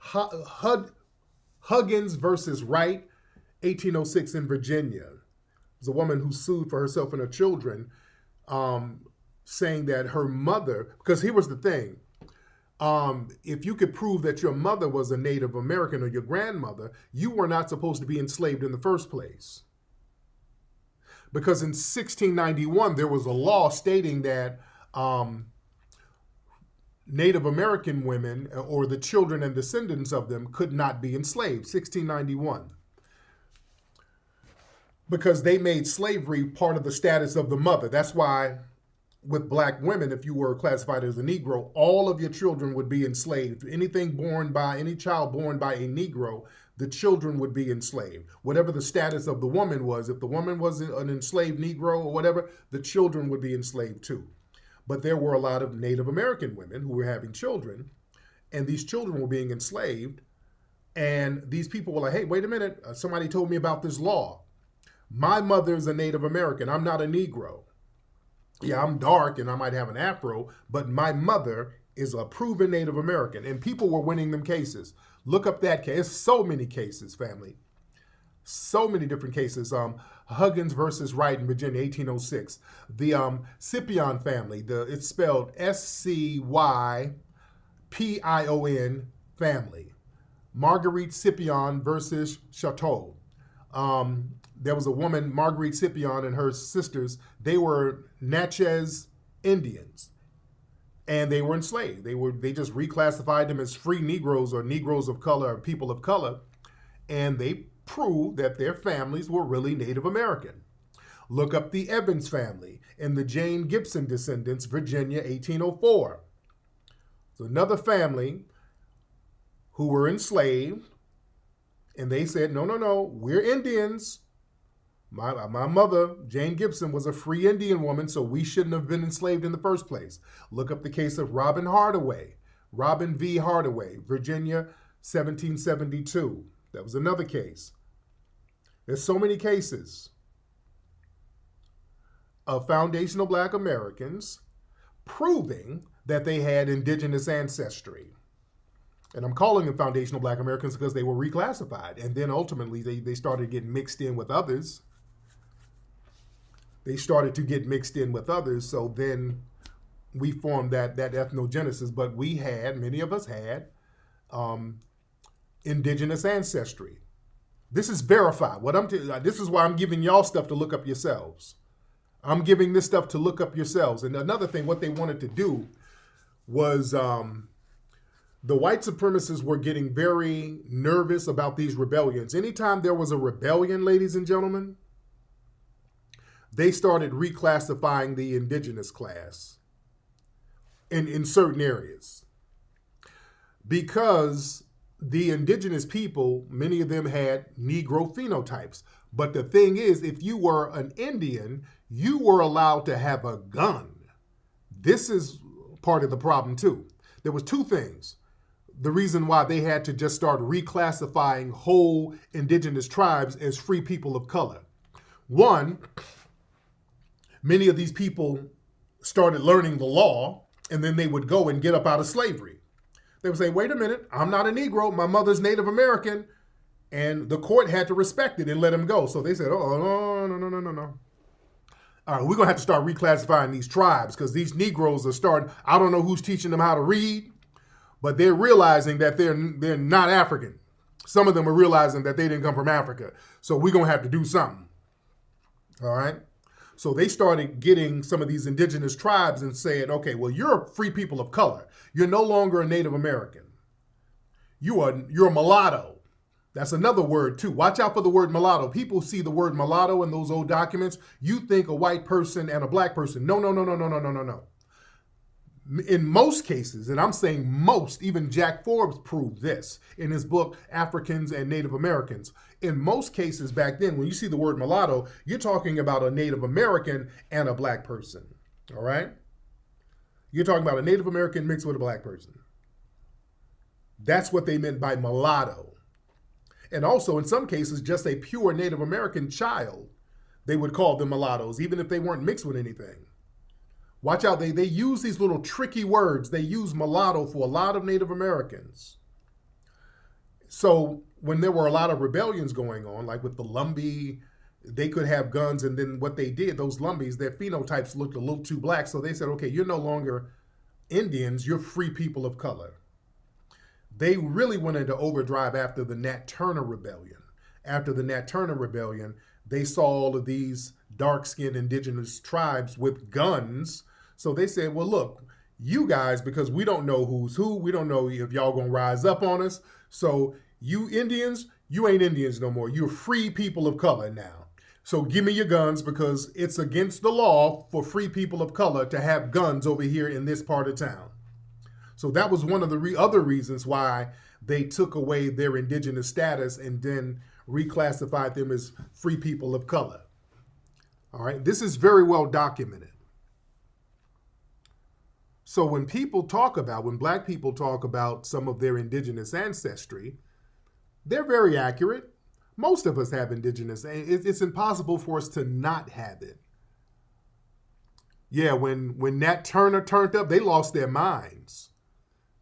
Huggins versus Wright, 1806 in Virginia. There's a woman who sued for herself and her children, saying that her mother, because here was the thing, if you could prove that your mother was a Native American or your grandmother, you were not supposed to be enslaved in the first place. Because in 1691, there was a law stating that Native American women or the children and descendants of them could not be enslaved, 1691. Because they made slavery part of the status of the mother. That's why with black women, if you were classified as a Negro, all of your children would be enslaved. Any child born by a Negro, the children would be enslaved. Whatever the status of the woman was, if the woman was an enslaved Negro or whatever, the children would be enslaved too. But there were a lot of Native American women who were having children, and these children were being enslaved. And these people were like, hey, wait a minute, somebody told me about this law. My mother's a Native American. I'm not a Negro. Yeah, I'm dark and I might have an afro, but my mother is a proven Native American. And people were winning them cases. Look up that case. So many cases, family. So many different cases. Huggins versus Wright in Virginia, 1806. The Scipion family, it's spelled Scypion family. Marguerite Scipion versus Chateau. There was a woman, Marguerite Scipion, and her sisters. They were Natchez Indians, and they were enslaved. They just reclassified them as free Negroes or Negroes of color or people of color, and they proved that their families were really Native American. Look up the Evans family and the Jane Gibson descendants, Virginia, 1804. So another family who were enslaved, and they said, no, we're Indians. My mother, Jane Gibson, was a free Indian woman, so we shouldn't have been enslaved in the first place. Look up the case of Robin V. Hardaway, Virginia, 1772. That was another case. There's so many cases of foundational black Americans proving that they had indigenous ancestry. And I'm calling them foundational Black Americans because they were reclassified. And then ultimately they started getting mixed in with others. They started to get mixed in with others. So then we formed that ethnogenesis. But we had, many of us had, indigenous ancestry. This is verified. This is why I'm giving y'all stuff to look up yourselves. I'm giving this stuff to look up yourselves. And another thing, what they wanted to do was the white supremacists were getting very nervous about these rebellions. Anytime there was a rebellion, ladies and gentlemen, they started reclassifying the indigenous class in certain areas. Because the indigenous people, many of them had Negro phenotypes. But the thing is, if you were an Indian, you were allowed to have a gun. This is part of the problem too. There was two things. The reason why they had to just start reclassifying whole indigenous tribes as free people of color. One, many of these people started learning the law, and then they would go and get up out of slavery. They would say, wait a minute, I'm not a Negro, my mother's Native American, and the court had to respect it and let him go. So they said, oh, no. All right, we're going to have to start reclassifying these tribes because these Negroes are starting, I don't know who's teaching them how to read, but they're realizing that they're not African. Some of them are realizing that they didn't come from Africa. So we're going to have to do something. All right? So they started getting some of these indigenous tribes and said, okay, well, you're a free people of color. You're no longer a Native American. You're a mulatto. That's another word too. Watch out for the word mulatto. People see the word mulatto in those old documents. You think a white person and a black person. No. In most cases, and I'm saying most, even Jack Forbes proved this in his book, Africans and Native Americans. In most cases back then, when you see the word mulatto, you're talking about a Native American and a black person, all right? You're talking about a Native American mixed with a black person. That's what they meant by mulatto. And also, in some cases, just a pure Native American child, they would call them mulattoes, even if they weren't mixed with anything. Watch out, they use these little tricky words. They use mulatto for a lot of Native Americans. So when there were a lot of rebellions going on, like with the Lumbee, they could have guns, and then what they did, those Lumbees, their phenotypes looked a little too black, so they said, okay, you're no longer Indians, you're free people of color. They really went into overdrive after the Nat Turner Rebellion. After the Nat Turner Rebellion, they saw all of these dark-skinned indigenous tribes with guns. So they said, well, look, you guys, because we don't know who's who, we don't know if y'all gonna rise up on us. So you Indians, you ain't Indians no more. You're free people of color now. So give me your guns because it's against the law for free people of color to have guns over here in this part of town. So that was one of the other reasons why they took away their indigenous status and then reclassified them as free people of color. All right, this is very well documented. So when black people talk about some of their indigenous ancestry, they're very accurate. Most of us have indigenous. It's impossible for us to not have it. Yeah, when Nat Turner turned up, they lost their minds.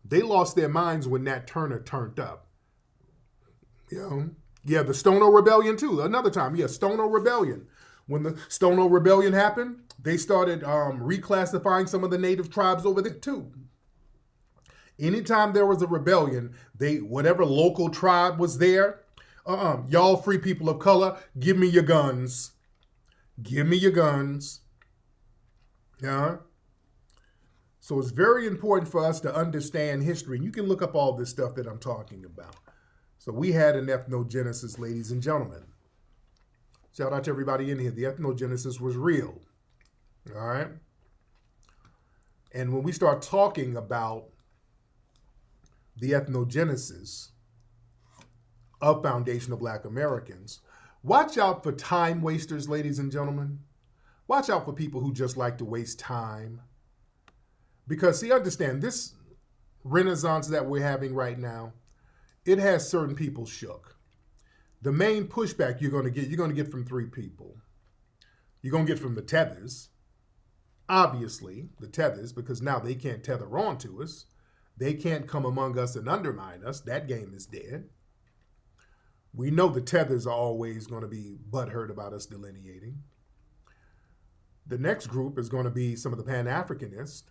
They lost their minds when Nat Turner turned up. You know? Yeah, the Stono Rebellion too. Another time, Stono Rebellion. When the Stono Rebellion happened, they started reclassifying some of the native tribes over there too. Anytime there was a rebellion, whatever local tribe was there, y'all free people of color, give me your guns. Give me your guns. Yeah. So it's very important for us to understand history. And you can look up all this stuff that I'm talking about. So we had an ethnogenesis, ladies and gentlemen. Shout out to everybody in here. The ethnogenesis was real. All right? And when we start talking about the ethnogenesis of foundational Black Americans, watch out for time wasters, ladies and gentlemen. Watch out for people who just like to waste time. Because, see, understand, this renaissance that we're having right now, it has certain people shook. The main pushback you're going to get from three people. You're going to get from the Tethers. obviously, the tethers, because now they can't tether on to us. They can't come among us and undermine us. That game is dead. We know the tethers are always going to be butthurt about us delineating. The next group is going to be some of the Pan-Africanists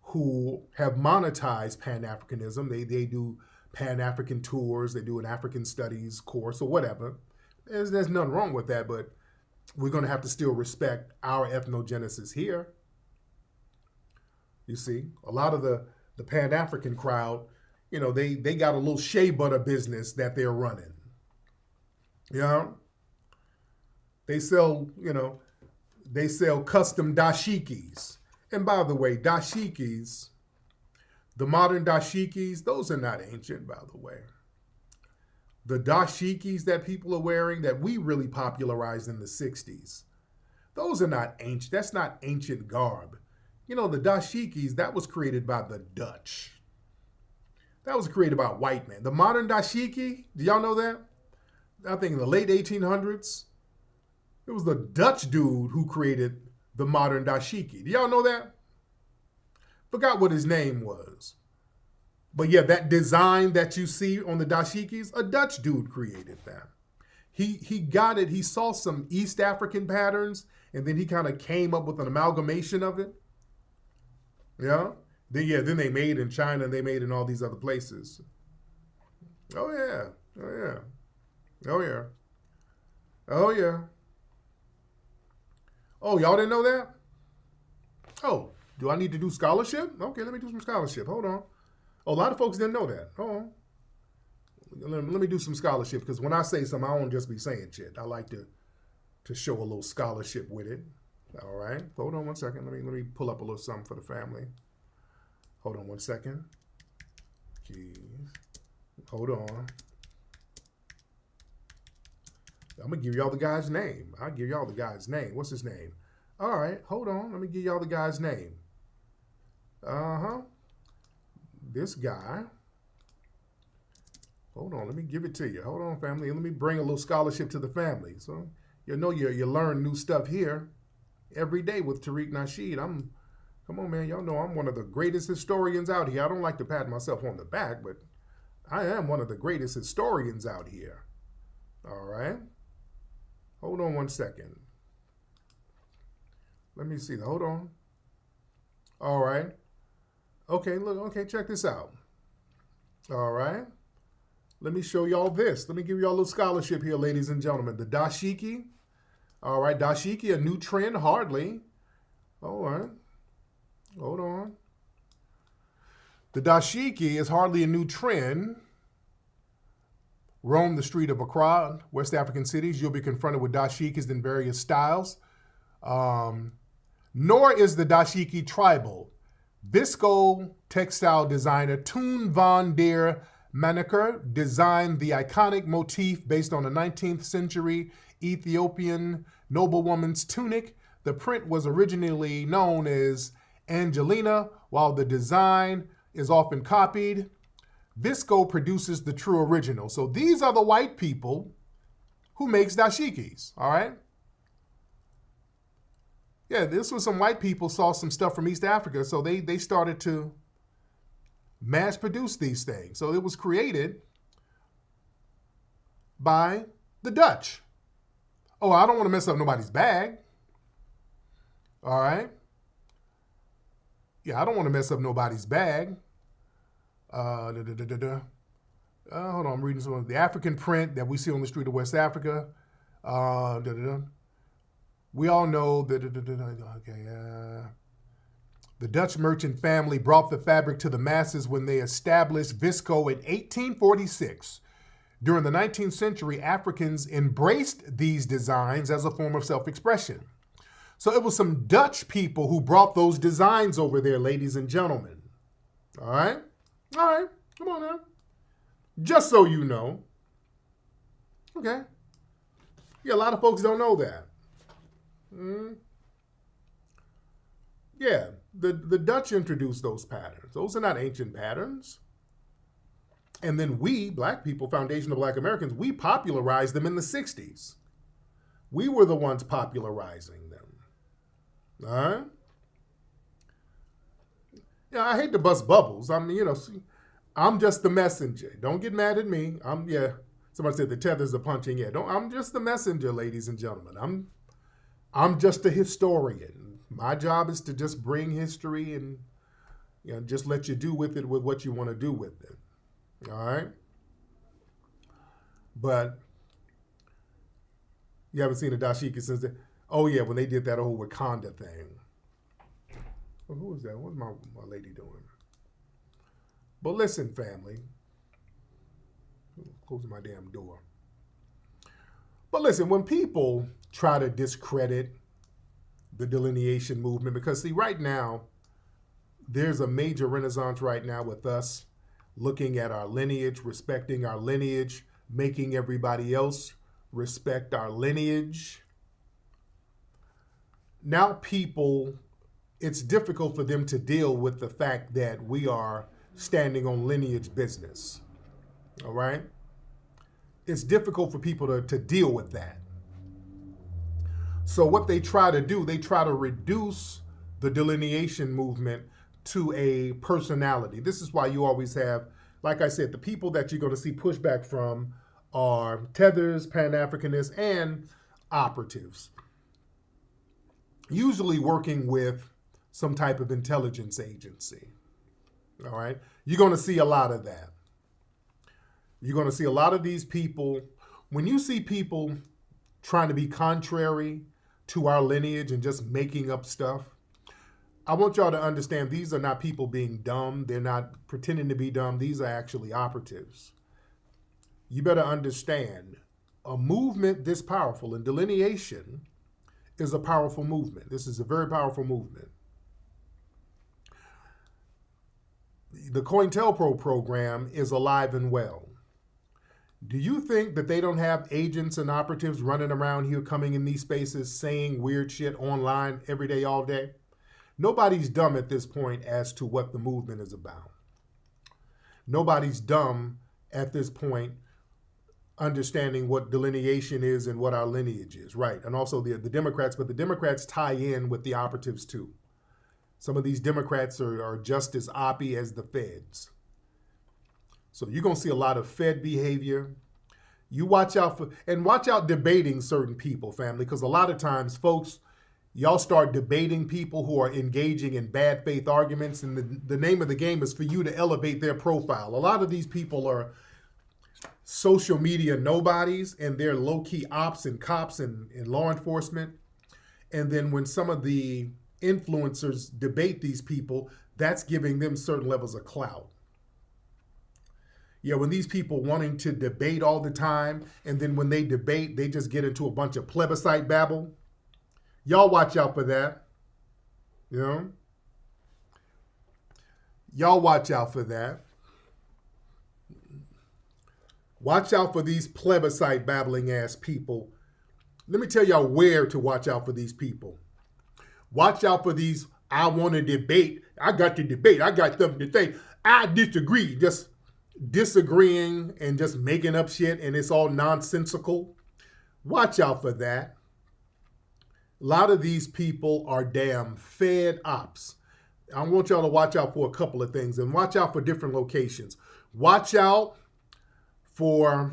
who have monetized Pan-Africanism. They do Pan-African tours. They do an African studies course or whatever. There's nothing wrong with that, but we're going to have to still respect our ethnogenesis here. You see, a lot of the Pan-African crowd, you know, they got a little shea butter business that they're running. You know? They sell, you know, they sell custom dashikis. And by the way, dashikis, the modern dashikis, those are not ancient, by the way. The dashikis that people are wearing that we really popularized in the 60s, those are not ancient. That's not ancient garb. You know, the dashikis, that was created by the Dutch. That was created by white men. The modern dashiki, do y'all know that? I think in the late 1800s, it was the Dutch dude who created the modern dashiki. Do y'all know that? Forgot what his name was. But yeah, that design that you see on the dashikis, a Dutch dude created that. He got it. He saw some East African patterns, and then he kind of came up with an amalgamation of it. Yeah. Then they made in China, and they made in all these other places. Oh yeah. Oh yeah. Oh yeah. Oh yeah. Oh, y'all didn't know that? Oh, do I need to do scholarship? Okay, let me do some scholarship. Hold on. Oh, a lot of folks didn't know that. Oh, let me do some scholarship, because when I say something, I don't just be saying shit. I like to show a little scholarship with it. All right. Hold on one second. Let me pull up a little something for the family. Hold on one second. Jeez. Hold on. I'm going to give y'all the guy's name. I'll give y'all the guy's name. What's his name? All right. Hold on. Let me give y'all the guy's name. This guy. Hold on. Let me give it to you. Hold on, family. Let me bring a little scholarship to the family. So, you know, you learn new stuff here every day with Tariq Nasheed. Come on, man. Y'all know I'm one of the greatest historians out here. I don't like to pat myself on the back, but I am one of the greatest historians out here. All right. Hold on one second. Let me see. Hold on. All right. Okay, look. Okay, check this out. All right. Let me show y'all this. Let me give y'all a little scholarship here, ladies and gentlemen. The dashiki. All right, dashiki, a new trend, hardly. All right. Hold on. The dashiki is hardly a new trend. Roam the street of Accra, West African cities, you'll be confronted with dashikis in various styles. Nor is the dashiki tribal. Visco textile designer Toon van der Maneker designed the iconic motif based on a 19th century Ethiopian noblewoman's tunic. The print was originally known as Angelina, while the design is often copied. Visco produces the true original. So these are the white people who makes dashikis, all right? Yeah, this was some white people saw some stuff from East Africa, so they started to mass produce these things. So it was created by the Dutch. Oh, I don't want to mess up nobody's bag. All right? Yeah, I don't want to mess up nobody's bag. Hold on, I'm reading some of the African print that we see on the street of West Africa. We all know that the Dutch merchant family brought the fabric to the masses when they established Visco in 1846. During the 19th century, Africans embraced these designs as a form of self-expression. So it was some Dutch people who brought those designs over there, ladies and gentlemen. All right? All right, come on now. Just so you know. Okay. Yeah, a lot of folks don't know that. Yeah, the Dutch introduced those patterns. Those are not ancient patterns. And then we, Black people, Foundation of Black Americans, we popularized them in the 60s. We were the ones popularizing them. All right? Yeah, I hate to bust bubbles. I mean, see, I'm just the messenger. Don't get mad at me. Somebody said the tethers are punching. Yeah, don't. I'm just the messenger, ladies and gentlemen. I'm just a historian. My job is to just bring history and just let you do with it with what you want to do with it. All right. But you haven't seen a dashiki since then. Oh yeah, when they did that whole Wakanda thing. Well, who was that? What's my lady doing? But listen, family. Closing my damn door. But listen, when people try to discredit the delineation movement, because see, right now, there's a major renaissance right now with us looking at our lineage, respecting our lineage, making everybody else respect our lineage. Now people, it's difficult for them to deal with the fact that we are standing on lineage business. All right? It's difficult for people to deal with that. So what they try to do, they try to reduce the delineation movement to a personality. This is why you always have, like I said, the people that you're going to see pushback from are tethers, Pan-Africanists, and operatives. Usually working with some type of intelligence agency. All right? You're going to see a lot of that. You're going to see a lot of these people. When you see people trying to be contrary to our lineage and just making up stuff, I want y'all to understand these are not people being dumb. They're not pretending to be dumb. These are actually operatives. You better understand a movement this powerful, and delineation is a powerful movement. This is a very powerful movement. The COINTELPRO program is alive and well. Do you think that they don't have agents and operatives running around here coming in these spaces saying weird shit online every day, all day? Nobody's dumb at this point as to what the movement is about. Nobody's dumb at this point understanding what delineation is and what our lineage is, right? And also the Democrats, but the Democrats tie in with the operatives too. Some of these Democrats are just as oppy as the feds. So you're going to see a lot of Fed behavior. You watch out debating certain people, family, because a lot of times, folks, y'all start debating people who are engaging in bad faith arguments, and the name of the game is for you to elevate their profile. A lot of these people are social media nobodies, and they're low-key ops and cops and law enforcement. And then when some of the influencers debate these people, that's giving them certain levels of clout. Yeah, when these people wanting to debate all the time, and then when they debate, they just get into a bunch of plebiscite babble. Y'all watch out for that. Y'all watch out for that. Watch out for these plebiscite babbling ass people. Let me tell y'all where to watch out for these people. Watch out for these, I want to debate. I got to debate. I got something to say. I disagree. Just disagreeing and just making up shit, and it's all nonsensical. Watch out for that. A lot of these people are damn Fed ops. I want y'all to watch out for a couple of things, and watch out for different locations. Watch out for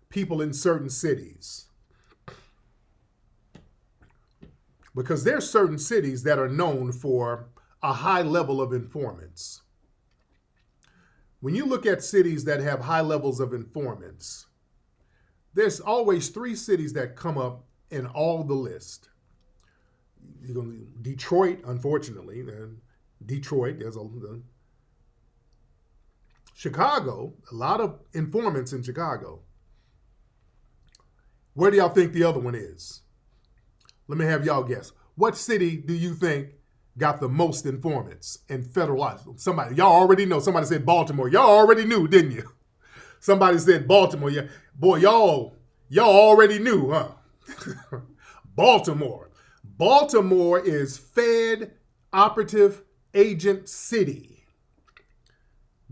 people in certain cities, because there's certain cities that are known for a high level of informants. When you look at cities that have high levels of informants, there's always 3 cities that come up in all the list. Detroit, unfortunately, Detroit, there's Chicago, a lot of informants in Chicago. Where do y'all think the other one is? Let me have y'all guess. What city do you think got the most informants and federalized? Somebody, y'all already know. Somebody said Baltimore. Y'all already knew, didn't you? Somebody said Baltimore. Yeah, boy, y'all already knew, huh? Baltimore. Baltimore is Fed operative agent city.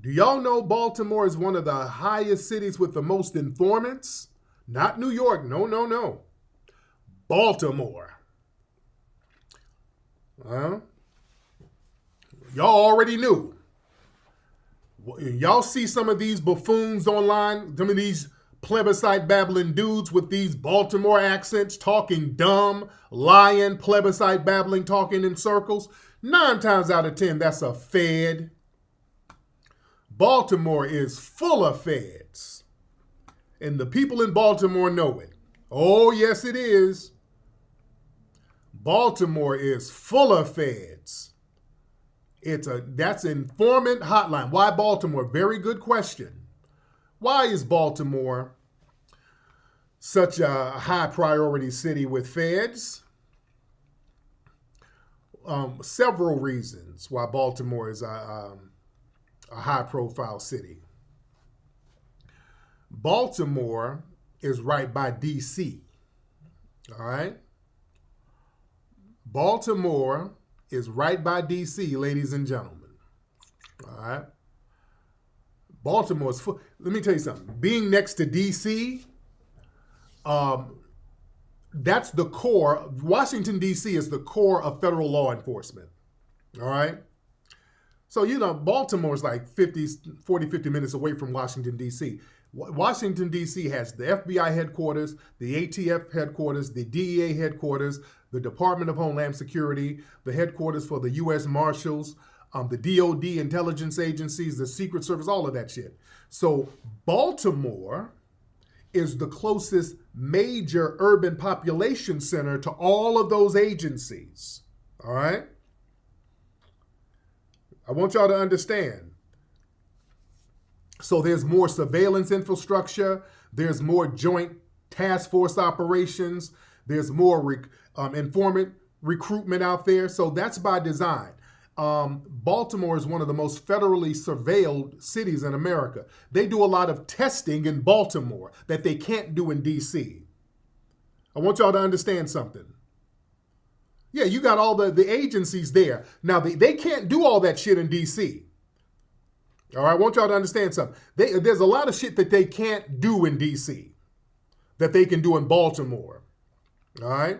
Do y'all know Baltimore is one of the highest cities with the most informants? Not New York. No. Baltimore. Y'all already knew. Y'all see some of these buffoons online, some of these plebiscite babbling dudes with these Baltimore accents talking dumb, lying, plebiscite babbling, talking in circles. 9 times out of 10, that's a Fed. Baltimore is full of Feds. And the people in Baltimore know it. Oh, yes, it is. Baltimore is full of Feds. That's informant hotline. Why Baltimore? Very good question. Why is Baltimore such a high priority city with Feds? Several reasons why Baltimore is a high profile city. Baltimore is right by DC. All right? Baltimore is right by DC, ladies and gentlemen. All right? Baltimore is full. Let me tell you something. Being next to DC, that's the core. Washington, D.C. is the core of federal law enforcement. All right? So, Baltimore is like 50 minutes away from Washington, D.C. Washington, D.C. has the FBI headquarters, the ATF headquarters, the DEA headquarters, the Department of Homeland Security, the headquarters for the U.S. Marshals, the DOD intelligence agencies, the Secret Service, all of that shit. So Baltimore is the closest major urban population center to all of those agencies. All right? I want y'all to understand. So there's more surveillance infrastructure. There's more joint task force operations. There's more informant recruitment out there. So that's by design. Baltimore is one of the most federally surveilled cities in America. They do a lot of testing in Baltimore that they can't do in D.C. I want y'all to understand something. Yeah, you got all the agencies there. Now, they can't do all that shit in D.C. All right, I want y'all to understand something. There's a lot of shit that they can't do in D.C. that they can do in Baltimore. All right?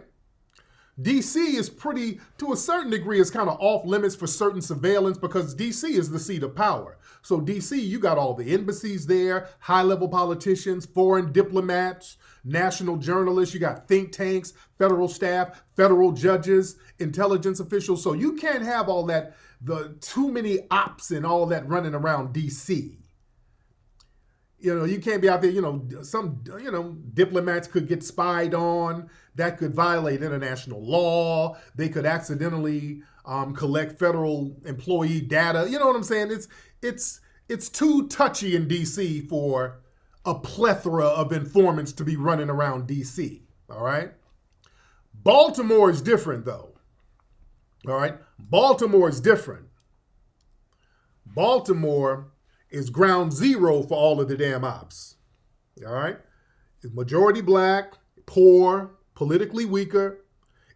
D.C. is to a certain degree, is kind of off limits for certain surveillance because D.C. is the seat of power. So D.C., you got all the embassies there, high-level politicians, foreign diplomats, national journalists, you got think tanks, federal staff, federal judges, intelligence officials. So you can't have all that, too many ops and all that running around D.C. You can't be out there, some diplomats could get spied on. That could violate international law. They could accidentally collect federal employee data. You know what I'm saying? It's too touchy in D.C. for a plethora of informants to be running around D.C. All right? Baltimore is different, though. All right? Baltimore is different. Baltimore is ground zero for all of the damn ops. All right? It's majority black, poor, politically weaker.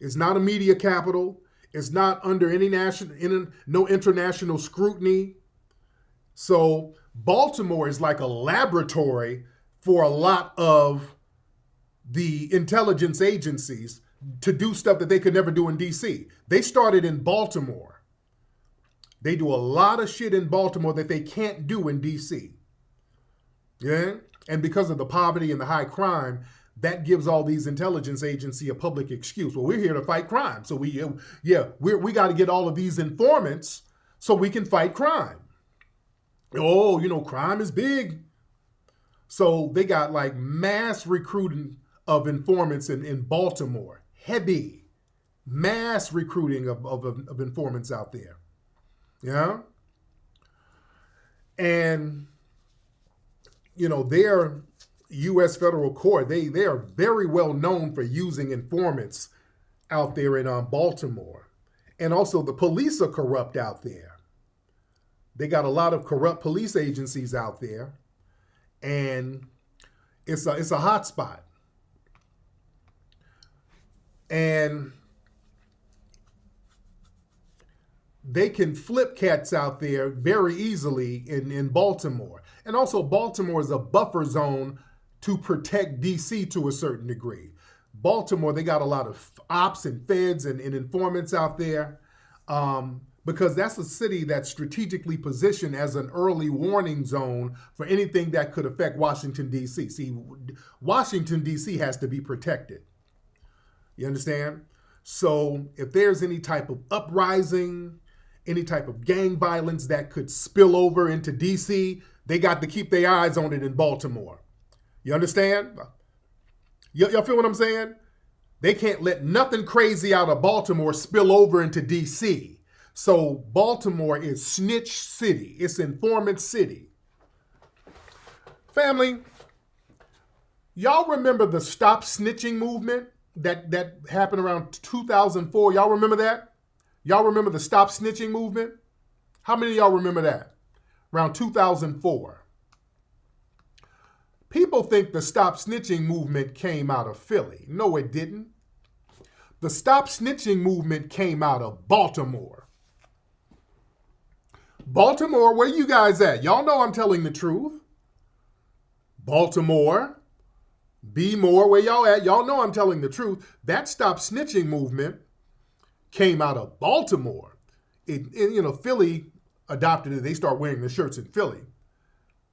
It's not a media capital. It's not under any no international scrutiny. So Baltimore is like a laboratory for a lot of the intelligence agencies to do stuff that they could never do in D.C. They started in Baltimore. They do a lot of shit in Baltimore that they can't do in D.C. Yeah? And because of the poverty and the high crime, that gives all these intelligence agencies a public excuse. Well, we're here to fight crime. So we got to get all of these informants so we can fight crime. Oh, crime is big. So they got like mass recruiting of informants in Baltimore. Heavy. Mass recruiting of informants out there. Yeah. And, their U.S. federal court, they are very well known for using informants out there in Baltimore. And also the police are corrupt out there. They got a lot of corrupt police agencies out there. And it's a hot spot. And they can flip cats out there very easily in Baltimore. And also Baltimore is a buffer zone to protect D.C. to a certain degree. Baltimore, they got a lot of ops and feds and informants out there. because that's a city that's strategically positioned as an early warning zone for anything that could affect Washington, D.C. See, Washington, D.C. has to be protected. You understand? So if there's any type of uprising, any type of gang violence that could spill over into D.C., they got to keep their eyes on it in Baltimore. You understand? Y'all feel what I'm saying? They can't let nothing crazy out of Baltimore spill over into D.C., so Baltimore is snitch city. It's informant city. Family, y'all remember the Stop Snitching movement that happened around 2004? Y'all remember that? Y'all remember the Stop Snitching movement? How many of y'all remember that? Around 2004. People think the Stop Snitching movement came out of Philly. No, it didn't. The Stop Snitching movement came out of Baltimore. Baltimore, where you guys at? Y'all know I'm telling the truth. Baltimore, be more, where y'all at? Y'all know I'm telling the truth. That Stop Snitching movement came out of Baltimore. Philly adopted it. They start wearing the shirts in Philly.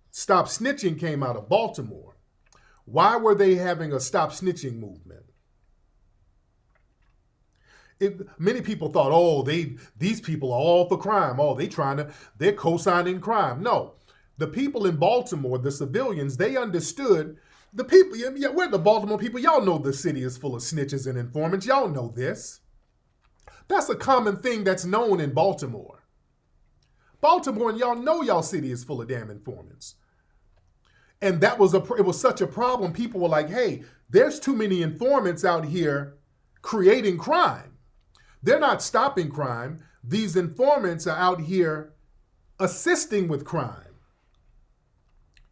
Stop Snitching came out of Baltimore. Why were they having a Stop Snitching movement? Many people thought, oh, these people are all for crime. Oh, they're co-signing crime. No, the people in Baltimore, the civilians, they understood. The people, we're the Baltimore people. Y'all know the city is full of snitches and informants. Y'all know this. That's a common thing that's known in Baltimore. Baltimore, and y'all know y'all city is full of damn informants. And it was such a problem. People were like, hey, there's too many informants out here creating crime. They're not stopping crime. These informants are out here assisting with crime.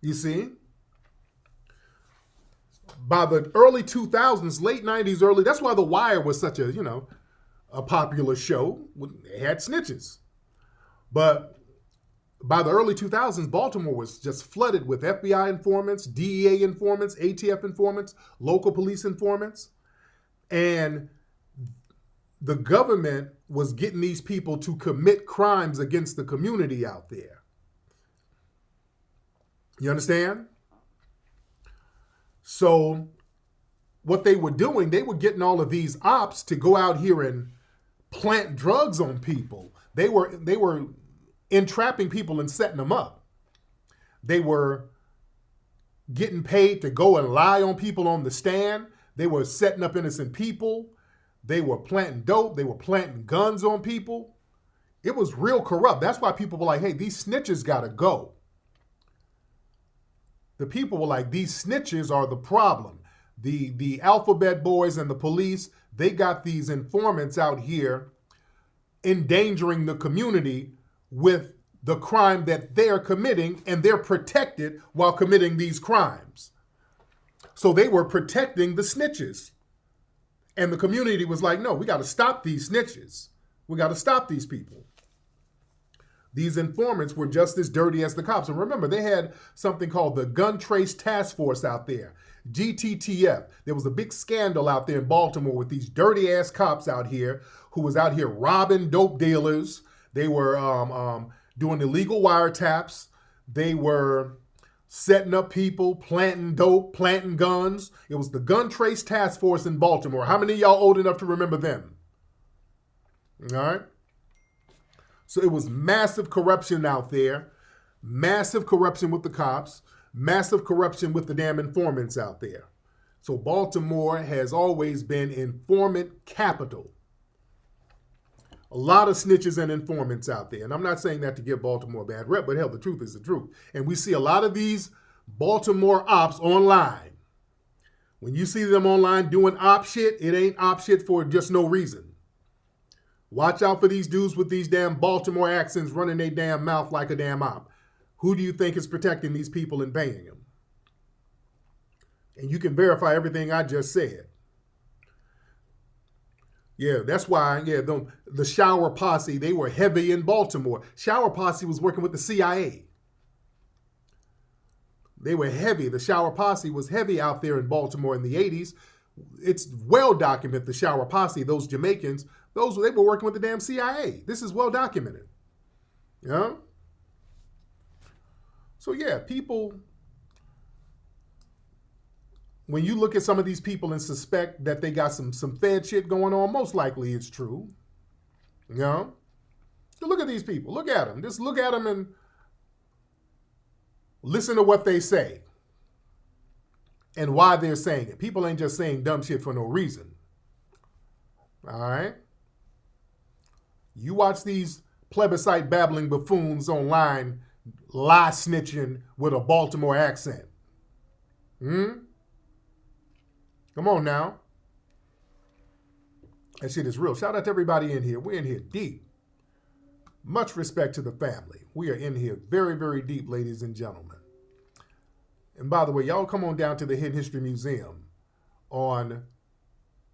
You see? By the early 2000s, late 90s, that's why The Wire was such a popular show. They had snitches. But by the early 2000s, Baltimore was just flooded with FBI informants, DEA informants, ATF informants, local police informants. And the government was getting these people to commit crimes against the community out there. You understand? So what they were doing, they were getting all of these ops to go out here and plant drugs on people. They were entrapping people and setting them up. They were getting paid to go and lie on people on the stand. They were setting up innocent people. They were planting dope. They were planting guns on people. It was real corrupt. That's why people were like, hey, these snitches got to go. The people were like, these snitches are the problem. The alphabet boys and the police, they got these informants out here endangering the community with the crime that they're committing, and they're protected while committing these crimes. So they were protecting the snitches. And the community was like, no, we got to stop these snitches. We got to stop these people. These informants were just as dirty as the cops. And remember, they had something called the Gun Trace Task Force out there, GTTF. There was a big scandal out there in Baltimore with these dirty ass cops out here who was out here robbing dope dealers. They were doing illegal wiretaps. They were setting up people, planting dope, planting guns. It was the Gun Trace Task Force in Baltimore. How many of y'all old enough to remember them? All right. So it was massive corruption out there, massive corruption with the cops, massive corruption with the damn informants out there. So Baltimore has always been informant capital. A lot of snitches and informants out there. And I'm not saying that to give Baltimore a bad rep, but hell, the truth is the truth. And we see a lot of these Baltimore ops online. When you see them online doing op shit, it ain't op shit for just no reason. Watch out for these dudes with these damn Baltimore accents running their damn mouth like a damn op. Who do you think is protecting these people and paying them? And you can verify everything I just said. Yeah, that's why, the Shower Posse, they were heavy in Baltimore. Shower Posse was working with the CIA. They were heavy. The Shower Posse was heavy out there in Baltimore in the 80s. It's well documented, the Shower Posse, those Jamaicans, They were working with the damn CIA. This is well documented. You know? So yeah, people, when you look at some of these people and suspect that they got some Fed shit going on, most likely it's true. You know? So look at these people. Look at them. Just look at them and listen to what they say and why they're saying it. People ain't just saying dumb shit for no reason. All right? You watch these plebiscite babbling buffoons online lie snitching with a Baltimore accent. Come on now. That shit is real. Shout out to everybody in here. We're in here deep. Much respect to the family. We are in here very, very deep, ladies and gentlemen. And by the way, y'all come on down to the Hidden History Museum on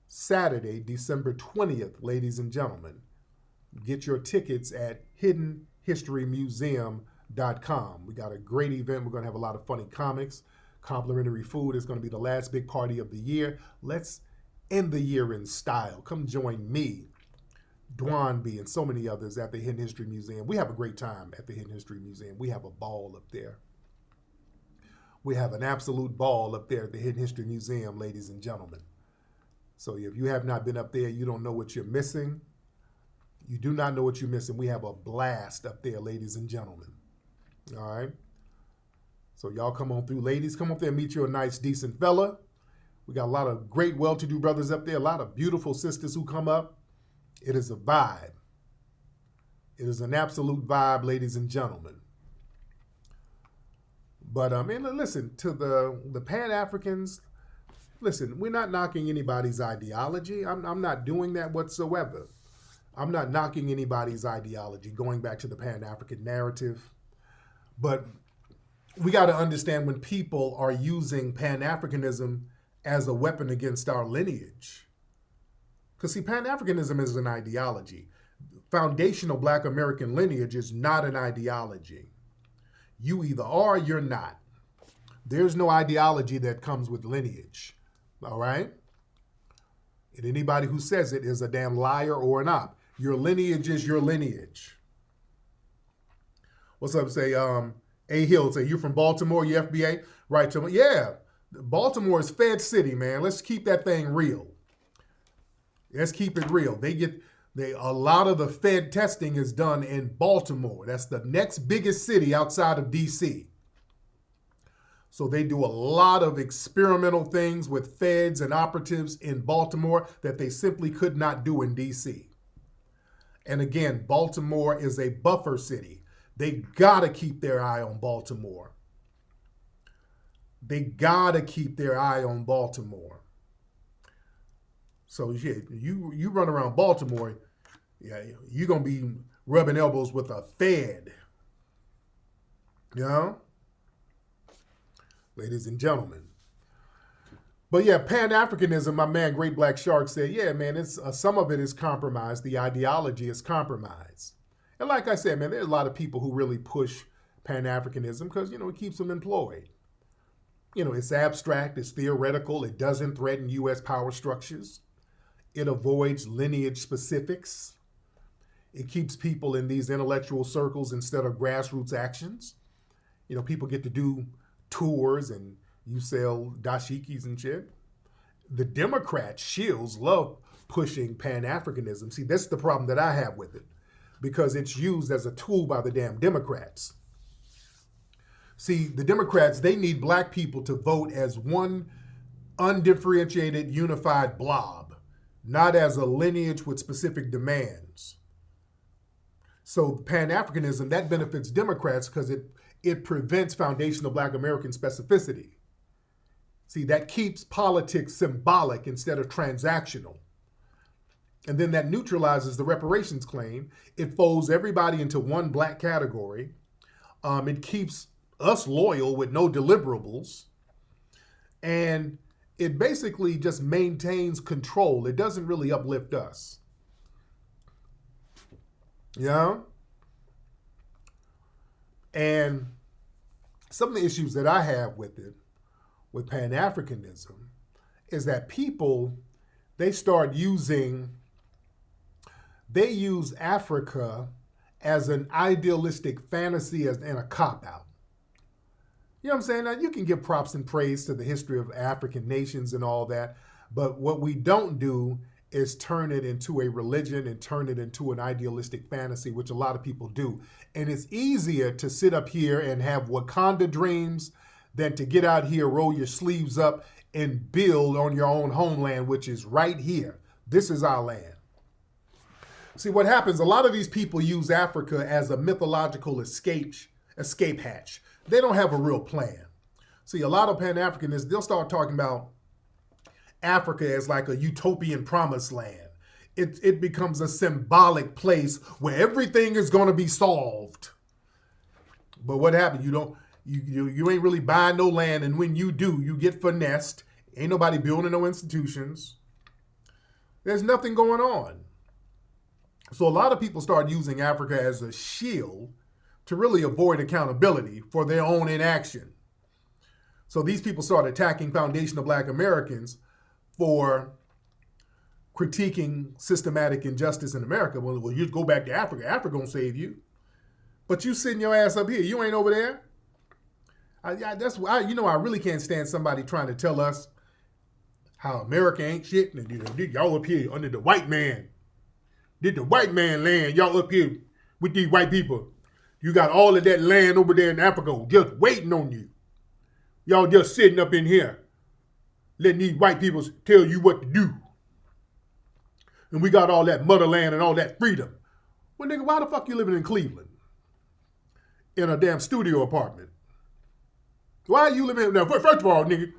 Saturday, December 20th, ladies and gentlemen. Get your tickets at hiddenhistorymuseum.com. We got a great event. We're going to have a lot of funny comics, complimentary food. It's going to be the last big party of the year. Let's end the year in style. Come join me, Dwanby, and so many others at the Hidden History Museum. We have a great time at the Hidden History Museum. We have a ball up there. We have an absolute ball up there at the Hidden History Museum, ladies and gentlemen. So if you have not been up there, you don't know what you're missing. You do not know what you're missing. We have a blast up there, ladies and gentlemen. All right? So y'all come on through. Ladies, come up there and meet you a nice, decent fella. We got a lot of great, well-to-do brothers up there, a lot of beautiful sisters who come up. It is a vibe. It is an absolute vibe, ladies and gentlemen. But listen, to the Pan-Africans, listen, we're not knocking anybody's ideology. I'm not doing that whatsoever. I'm not knocking anybody's ideology, going back to the Pan-African narrative. But we got to understand when people are using Pan-Africanism as a weapon against our lineage. Because, see, Pan-Africanism is an ideology. Foundational Black American lineage is not an ideology. You either are or you're not. There's no ideology that comes with lineage. All right? And anybody who says it is a damn liar or an op. Your lineage is your lineage. What's up? Say, A. Hill, say, you from Baltimore, you FBA? Right, to yeah. Baltimore is Fed City, man. Let's keep that thing real. Let's keep it real. A lot of the Fed testing is done in Baltimore. That's the next biggest city outside of DC. So they do a lot of experimental things with feds and operatives in Baltimore that they simply could not do in DC. And again, Baltimore is a buffer city. They gotta keep their eye on Baltimore. They gotta keep their eye on Baltimore. So yeah, you run around Baltimore, yeah, you're gonna be rubbing elbows with a Fed. You know? Ladies and gentlemen. But yeah, Pan-Africanism, my man Great Black Shark said, yeah, man, it's some of it is compromised. The ideology is compromised. And like I said, man, there's a lot of people who really push Pan-Africanism because, it keeps them employed. It's abstract, it's theoretical, it doesn't threaten U.S. power structures. It avoids lineage specifics. It keeps people in these intellectual circles instead of grassroots actions. People get to do tours and you sell dashikis and shit. The Democrats, shills, love pushing Pan-Africanism. See, that's the problem that I have with it because it's used as a tool by the damn Democrats. See, the Democrats, they need black people to vote as one undifferentiated, unified blob, not as a lineage with specific demands. So Pan-Africanism, that benefits Democrats because it prevents foundational Black American specificity. See, that keeps politics symbolic instead of transactional. And then that neutralizes the reparations claim. It folds everybody into one black category. It keeps us loyal with no deliverables. And it basically just maintains control. It doesn't really uplift us. Yeah? And some of the issues that I have with it, with Pan-Africanism, is that people, they start using they use Africa as an idealistic fantasy and a cop-out. You know what I'm saying? Now, you can give props and praise to the history of African nations and all that, but what we don't do is turn it into a religion and turn it into an idealistic fantasy, which a lot of people do. And it's easier to sit up here and have Wakanda dreams than to get out here, roll your sleeves up, and build on your own homeland, which is right here. This is our land. See, what happens, a lot of these people use Africa as a mythological escape hatch. They don't have a real plan. See, a lot of Pan-Africanists, they'll start talking about Africa as like a utopian promised land. It becomes a symbolic place where everything is going to be solved. But what happens? You ain't really buying no land, and when you do, you get finessed. Ain't nobody building no institutions. There's nothing going on. So a lot of people start using Africa as a shield to really avoid accountability for their own inaction. So these people start attacking foundational Black Americans for critiquing systematic injustice in America. Well, you go back to Africa. Africa gonna save you. But you sitting your ass up here. You ain't over there. That's why, I really can't stand somebody trying to tell us how America ain't shit. And y'all up here under the white man. Did the white man land? Y'all up here with these white people. You got all of that land over there in Africa just waiting on you. Y'all just sitting up in here, letting these white people tell you what to do. And we got all that motherland and all that freedom. Well, nigga, why the fuck you living in Cleveland? In a damn studio apartment? Why are you living now? First of all, nigga,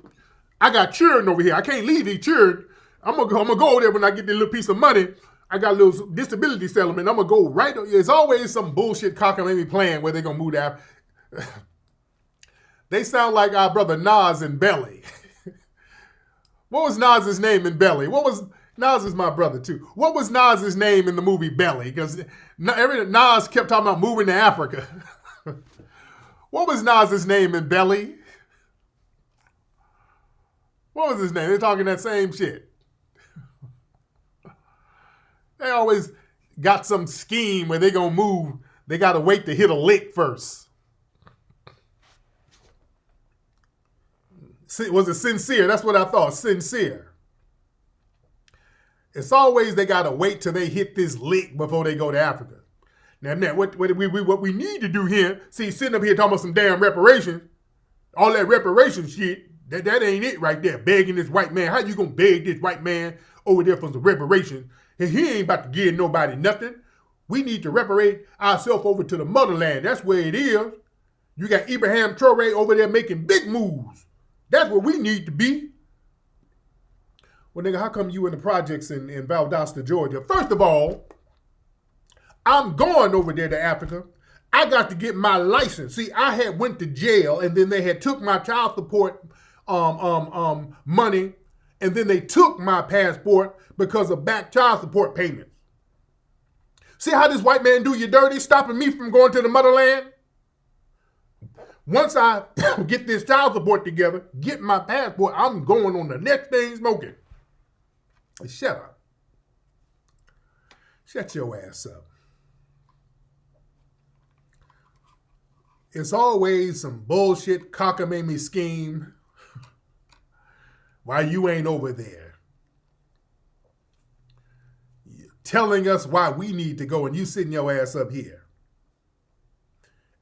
I got children over here. I can't leave these children. I'm gonna go over there when I get this little piece of money. I got a little disability settlement. I'm gonna go right. There's always some bullshit cockamamie plan where they're gonna move to Africa. They sound like our brother Nas in Belly. What was Nas's name in Belly? Nas is my brother too. What was Nas's name in the movie Belly? Because Nas kept talking about moving to Africa. What was Nas's name in Belly? What was his name? They're talking that same shit. They always got some scheme where they gonna move. They gotta wait to hit a lick first. Was it sincere? That's what I thought. Sincere. It's always they gotta wait till they hit this lick before they go to Africa. Now what we need to do here, see, sitting up here talking about some damn reparations, all that reparation shit, that ain't it right there. Begging this white man. How you gonna beg this white man over there for some reparations? And he ain't about to give nobody nothing. We need to reparate ourselves over to the motherland. That's where it is. You got Ibrahim Traore over there making big moves. That's where we need to be. Well, nigga, how come you in the projects in Valdosta, Georgia? First of all, I'm going over there to Africa. I got to get my license. See, I had went to jail, and then they had took my child support money, and then they took my passport because of back child support payments. See how this white man do you dirty, stopping me from going to the motherland? Once I get this child support together, get my passport, I'm going on the next thing smoking. Shut up. Shut your ass up. It's always some bullshit cockamamie scheme why you ain't over there. Telling us why we need to go and you sitting your ass up here.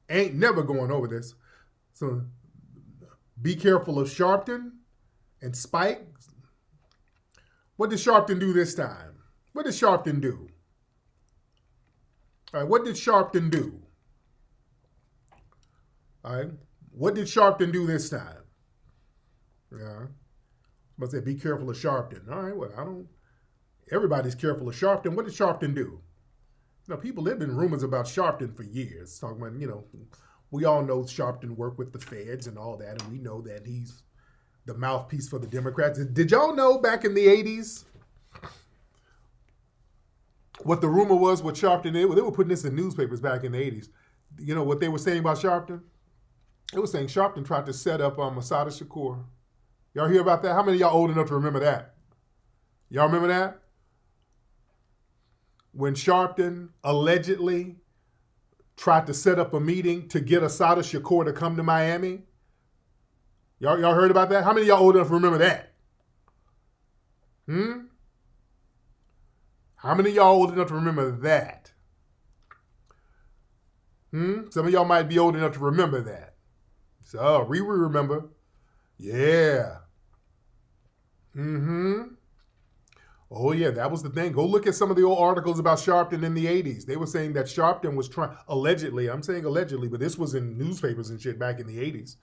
Ain't never going over this. So be careful of Sharpton and Spike. What did Sharpton do this time? What did Sharpton do? All right, what did Sharpton do? All right, what did Sharpton do this time? Yeah, but say be careful of Sharpton. All right, well, everybody's careful of Sharpton. What did Sharpton do? People, there have been rumors about Sharpton for years. Talking about, we all know Sharpton worked with the feds and all that, and we know that he's the mouthpiece for the Democrats. Did y'all know back in the 80s what the rumor was with Sharpton? They were putting this in newspapers back in the 80s. You know what they were saying about Sharpton? They were saying Sharpton tried to set up Assata Shakur. Y'all hear about that? How many of y'all old enough to remember that? Y'all remember that? when Sharpton allegedly tried to set up a meeting to get Assata Shakur to come to Miami? Y'all heard about that? How many of y'all old enough to remember that? How many of y'all old enough to remember that? Some of y'all might be old enough to remember that. So, we remember. Yeah. Oh, yeah, that was the thing. Go look at some of the old articles about Sharpton in the 80s. They were saying that Sharpton was trying, allegedly, I'm saying allegedly, but this was in newspapers and shit back in the 80s,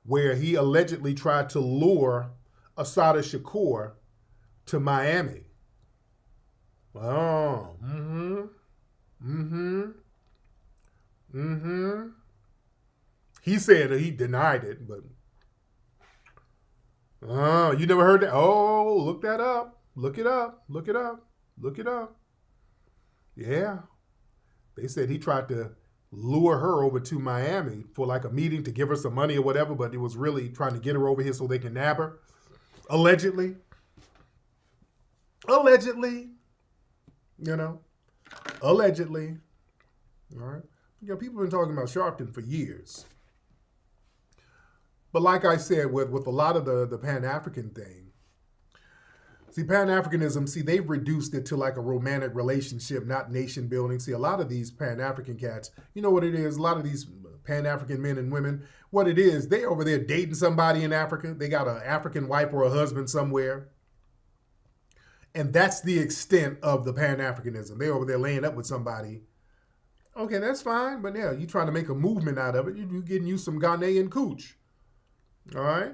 where he allegedly tried to lure Assata Shakur to Miami. Oh, He said that he denied it, but you never heard that? Oh, look that up. Look it up. Look it up. Look it up. Yeah. They said he tried to lure her over to Miami for like a meeting to give her some money or whatever, but it was really trying to get her over here so they can nab her. Allegedly. Allegedly. You know. Allegedly. All right. You know, people have been talking about Sharpton for years. But like I said, with a lot of the Pan-African thing, see, Pan-Africanism, they've reduced it to like a romantic relationship, not nation building. See, a lot of these Pan-African cats, you know what it is? A lot of these Pan-African men and women, what it is, they over there dating somebody in Africa. They got an African wife or a husband somewhere. And that's the extent of the Pan-Africanism. They over there laying up with somebody. Okay, that's fine. But yeah, you trying to make a movement out of it. You getting you some Ghanaian cooch. All right?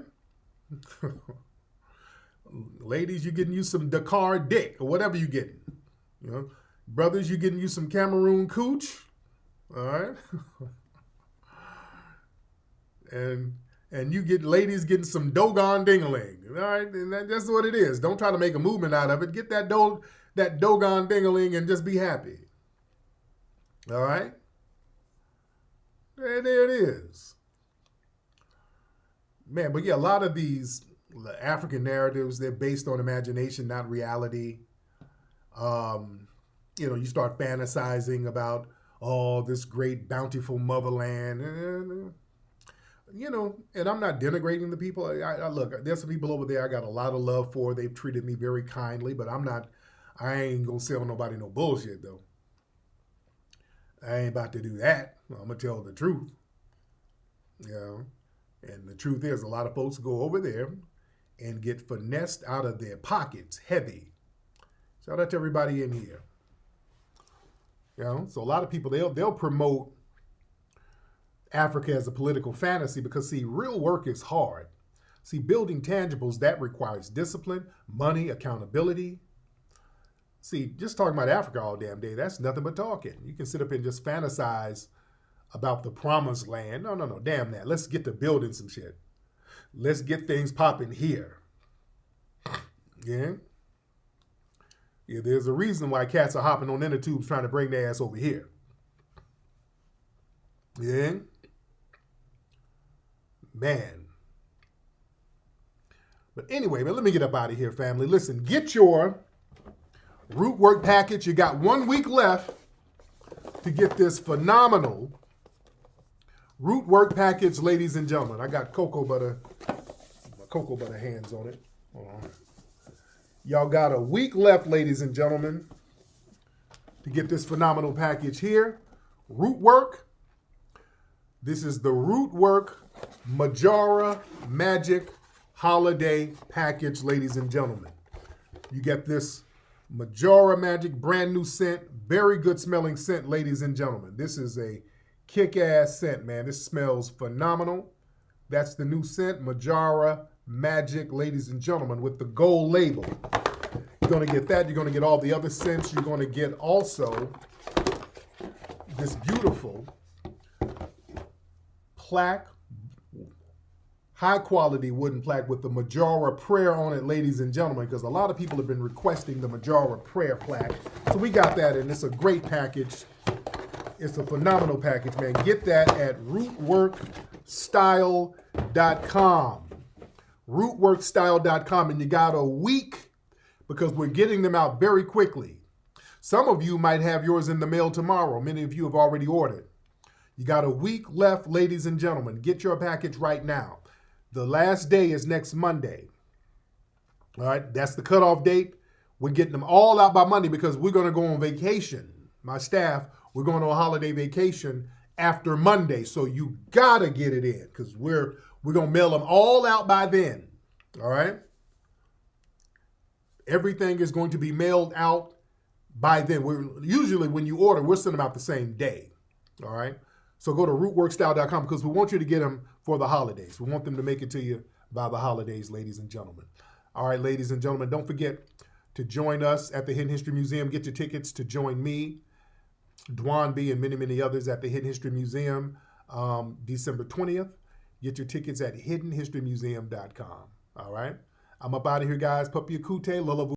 Ladies, you're getting you some Dakar dick or whatever you getting. You know, brothers, you're getting you some Cameroon cooch. All right. and you get ladies getting some Dogon dingaling. All right. And that's what it is. Don't try to make a movement out of it. Get that Dogon dingaling and just be happy. All right. And there it is. Man, but yeah, a lot of these African narratives, they're based on imagination, not reality. You start fantasizing about, this great, bountiful motherland. And I'm not denigrating the people. I look, there's some people over there I got a lot of love for. They've treated me very kindly, but I ain't gonna sell nobody no bullshit, though. I ain't about to do that. I'm gonna tell the truth. And the truth is, a lot of folks go over there and get finessed out of their pockets heavy. Shout out to everybody in here. So a lot of people, they'll promote Africa as a political fantasy because, see, real work is hard. See, building tangibles, that requires discipline, money, accountability. See, just talking about Africa all damn day, that's nothing but talking. You can sit up and just fantasize about the promised land. No, damn that. Let's get to building some shit. Let's get things popping here. Yeah? Yeah, there's a reason why cats are hopping on inner tubes trying to bring their ass over here. Yeah? Man. But anyway, let me get up out of here, family. Listen, get your root work package. You got 1 week left to get this phenomenal root work package, ladies and gentlemen. I got cocoa butter hands on it. Hold on. Y'all got a week left, ladies and gentlemen, to get this phenomenal package here. Root work. This is the root work Majora Magic Holiday Package, ladies and gentlemen. You get this Majora Magic brand new scent, very good smelling scent, ladies and gentlemen. This is a kick-ass scent, man. This smells phenomenal. That's the new scent, Majora Magic, ladies and gentlemen, with the gold label. You're going to get that. You're going to get all the other scents. You're going to get also this beautiful plaque, high-quality wooden plaque with the Majora prayer on it, ladies and gentlemen, because a lot of people have been requesting the Majora prayer plaque. So we got that, and it's a great package. It's a phenomenal package, man. Get that at rootworkstyle.com. rootworkstyle.com, and you got a week because we're getting them out very quickly. Some of you might have yours in the mail tomorrow. Many of you have already ordered. You got a week left, ladies and gentlemen. Get your package right now. The last day is next Monday. All right, that's the cutoff date. We're getting them all out by Monday because we're going to go on vacation. My staff, we're going on a holiday vacation after Monday. So you got to get it in because we're going to mail them all out by then. All right. Everything is going to be mailed out by then. Usually when you order, we're sending them out the same day. All right. So go to rootworkstyle.com because we want you to get them for the holidays. We want them to make it to you by the holidays, ladies and gentlemen. All right, ladies and gentlemen, don't forget to join us at the Hidden History Museum. Get your tickets to join me, Dwan B, and many, many others at the Hidden History Museum December 20th. Get your tickets at hiddenhistorymuseum.com. All right. I'm up out of here, guys. Papi Akute, Lula